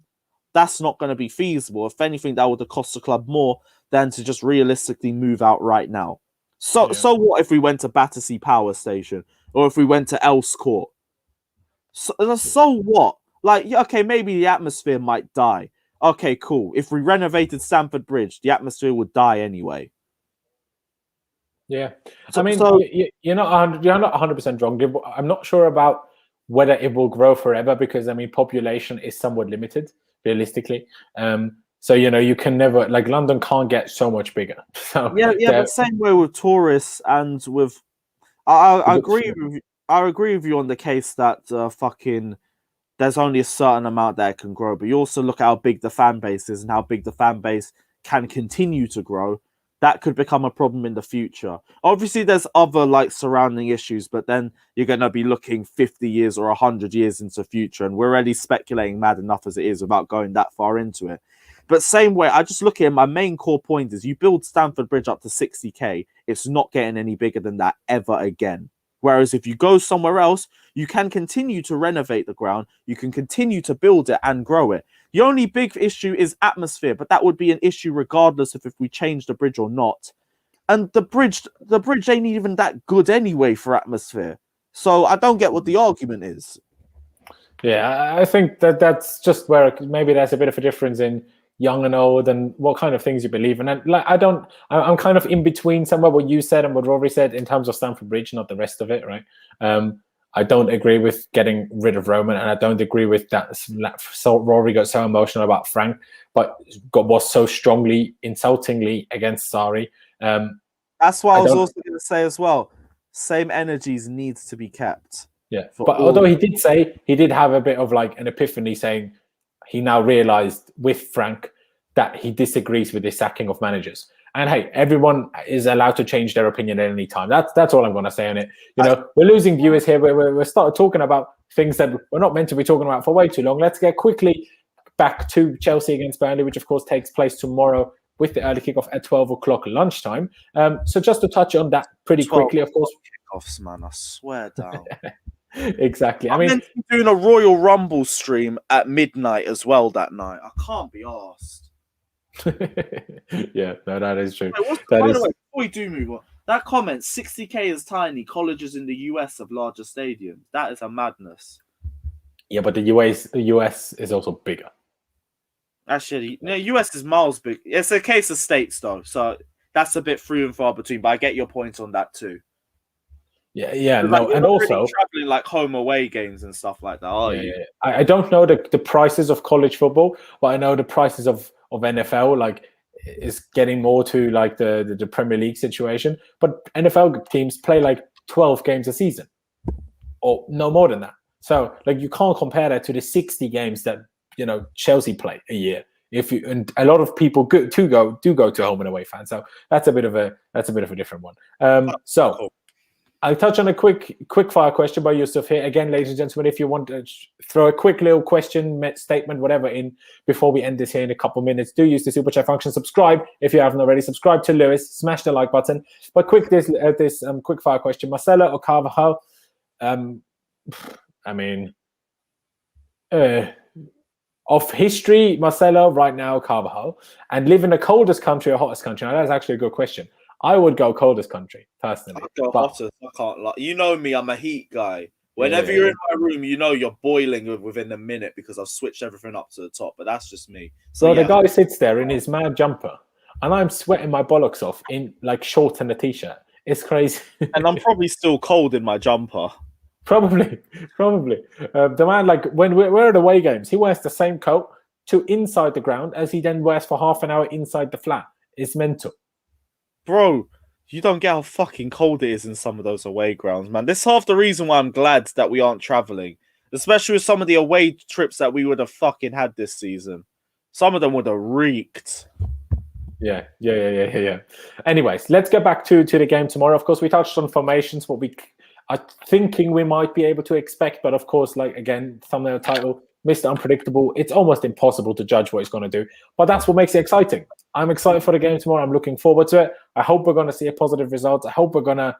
that's not going to be feasible. If anything, that would have cost the club more than to just realistically move out right now. So what if we went to Battersea Power Station or if we went to Else Court? So what? Like, okay, maybe the atmosphere might die. Okay, cool. If we renovated Stamford Bridge, the atmosphere would die anyway. Yeah, I mean, you're not 100% wrong. I'm not sure about whether it will grow forever because I mean, population is somewhat limited realistically. So you can never London can't get so much bigger. So but same way with tourists and with. I agree with you on the case that there's only a certain amount that it can grow, but you also look at how big the fan base is and how big the fan base can continue to grow. That could become a problem in the future. Obviously, there's other surrounding issues, but then you're going to be looking 50 years or 100 years into the future, and we're already speculating mad enough as it is without going that far into it. But same way, I just look at it, my main core point is you build Stamford Bridge up to 60k, it's not getting any bigger than that ever again. Whereas if you go somewhere else, you can continue to renovate the ground, you can continue to build it and grow it. The only big issue is atmosphere, but that would be an issue regardless of if we change the bridge or not. And the bridge ain't even that good anyway for atmosphere. So I don't get what the argument is. Yeah, I think that's just where maybe there's a bit of a difference in young and old and what kind of things you believe in. And I'm kind of in between somewhere what you said and what Rory said in terms of Stamford Bridge, not the rest of it, right? I don't agree with getting rid of Roman, and I don't agree with that. So Rory got so emotional about Frank, but was so strongly, insultingly against Sarri. That's what I was also going to say as well. Same energies needs to be kept. Yeah, but although he did say he did have a bit of an epiphany, saying he now realised with Frank that he disagrees with the sacking of managers. And hey, everyone is allowed to change their opinion at any time. That's all I'm going to say on it. We're losing viewers here. We're started talking about things that we're not meant to be talking about for way too long. Let's get quickly back to Chelsea against Burnley, which of course takes place tomorrow with the early kickoff at 12 o'clock lunchtime. So just to touch on that pretty quickly, of course. Kickoffs, man, I swear down. Exactly. I'm meant to be doing a Royal Rumble stream at midnight as well that night. I can't be arsed. Yeah, no, that is true. Wait, by the way, before we do move on, that comment, 60k is tiny, colleges in the US have larger stadiums. That is a madness. Yeah, but the US is also bigger. Actually, no, US is miles big. It's a case of states though, so that's a bit few and far between, but I get your point on that too. Yeah, no, and also traveling home away games and stuff like that. Yeah. I don't know the prices of college football, but I know the prices of NFL is getting more to the Premier League situation. But NFL teams play 12 games a season, or no more than that. So you can't compare that to the 60 games that Chelsea play a year. And a lot of people do go to home and away fans. So that's a bit of a different one. So. I'll touch on a quick fire question by Yusuf here. Again, ladies and gentlemen, if you want to throw a quick little question, statement, whatever in before we end this here in a couple minutes, do use the super chat function. Subscribe if you haven't already. Subscribe to Lewis. Smash the like button. But this quick fire question: Marcelo or Carvajal? Of history, Marcelo right now, Carvajal, and live in the coldest country or hottest country. Now that's actually a good question. I would go coldest country, personally. I'd go hottest. I can't lie. You know me, I'm a heat guy. Whenever you're in my room, you're boiling within a minute because I've switched everything up to the top, but that's just me. So the guy sits there in his mad jumper, and I'm sweating my bollocks off in shorts and a t-shirt. It's crazy. And I'm probably still cold in my jumper. Probably. The man, when we're at away games, he wears the same coat to inside the ground as he then wears for half an hour inside the flat. It's mental. Bro, you don't get how fucking cold it is in some of those away grounds, man. This is half the reason why I'm glad that we aren't traveling, especially with some of the away trips that we would have fucking had this season. Some of them would have reeked. Yeah. Anyways, let's get back to the game tomorrow. Of course, we touched on formations. I'm thinking we might be able to expect, but of course, like again, thumbnail title, Mr. Unpredictable. It's almost impossible to judge what he's going to do, but that's what makes it exciting. I'm excited for the game tomorrow. I'm looking forward to it. I hope we're going to see a positive result. I hope we're going to,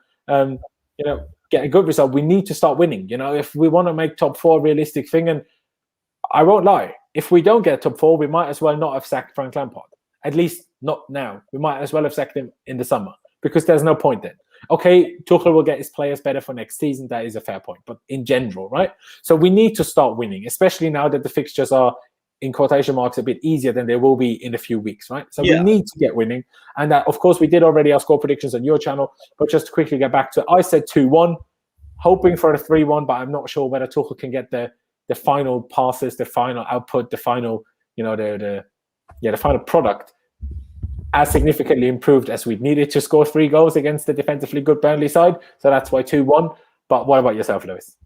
get a good result. We need to start winning. If we want to make top 4 realistic thing, and I won't lie, if we don't get top 4, we might as well not have sacked Frank Lampard. At least not now. We might as well have sacked him in the summer because there's no point then. Okay, Tuchel will get his players better for next season. That is a fair point. But in general, right? So we need to start winning, especially now that the fixtures are, in quotation marks, a bit easier than they will be in a few weeks, right? So we need to get winning. And that, of course, we did already our score predictions on your channel. But just to quickly get back to it, I said 2-1, hoping for a 3-1, but I'm not sure whether Tuchel can get the final passes, the final output, the final, the final product as significantly improved as we needed to score 3 goals against the defensively good Burnley side. So that's why 2-1. But what about yourself, Lewis?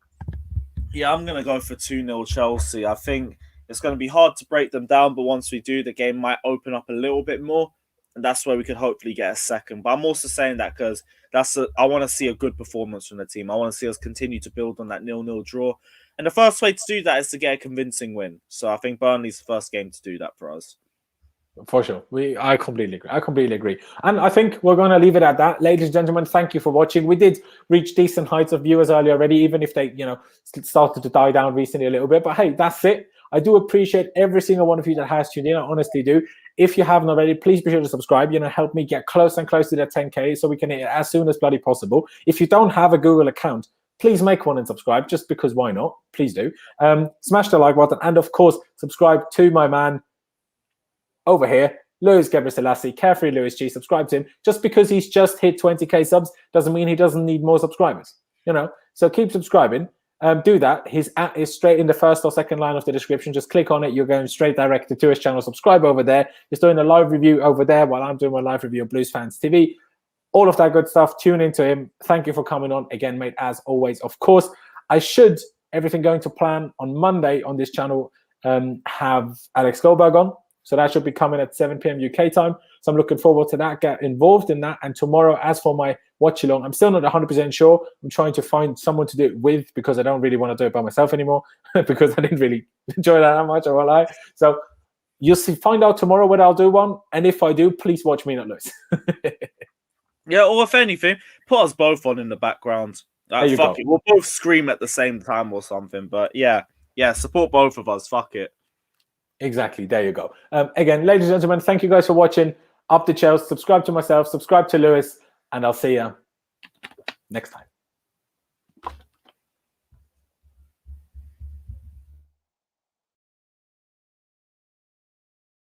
Yeah, I'm going to go for 2-0 Chelsea. I think it's going to be hard to break them down, but once we do, the game might open up a little bit more. And that's where we could hopefully get a second. But I'm also saying that because I want to see a good performance from the team. I want to see us continue to build on that 0-0 draw. And the first way to do that is to get a convincing win. So I think Burnley's the first game to do that for us. For sure. I completely agree. And I think we're going to leave it at that. Ladies and gentlemen, thank you for watching. We did reach decent heights of viewers earlier already, even if they, started to die down recently a little bit. But hey, that's it. I do appreciate every single one of you that has tuned in. I honestly do. If you haven't already, please be sure to subscribe. Help me get close and close to that 10K so we can hit it as soon as bloody possible. If you don't have a Google account, please make one and subscribe, just because why not? Please do. Smash the like button. And of course, subscribe to my man over here, Lewis Gebrselassie, Carefree Lewis G. Subscribe to him. Just because he's just hit 20K subs doesn't mean he doesn't need more subscribers. So keep subscribing. Do that. His @ is straight in the first or second line of the description. Just click on it. You're going straight directed to his channel. Subscribe over there. He's doing a live review over there while I'm doing my live review of Blues Fans TV. All of that good stuff. Tune into him. Thank you for coming on again, mate. As always, of course, I should, everything going to plan, on Monday on this channel, have Alex Goldberg on. So that should be coming at 7 p.m. UK time. So I'm looking forward to that, get involved in that. And tomorrow, as for my watch-along, I'm still not 100% sure. I'm trying to find someone to do it with because I don't really want to do it by myself anymore because I didn't really enjoy that much, I won't lie. So you'll find out tomorrow whether I'll do one. And if I do, please watch me, not lose. Yeah, or if anything, put us both on in the background. Fuck it. We'll both scream at the same time or something. But yeah, support both of us. Fuck it. Exactly. There you go. Again, ladies and gentlemen, thank you guys for watching. Up the Chelsea. Subscribe to myself. Subscribe to Lewis. And I'll see you next time.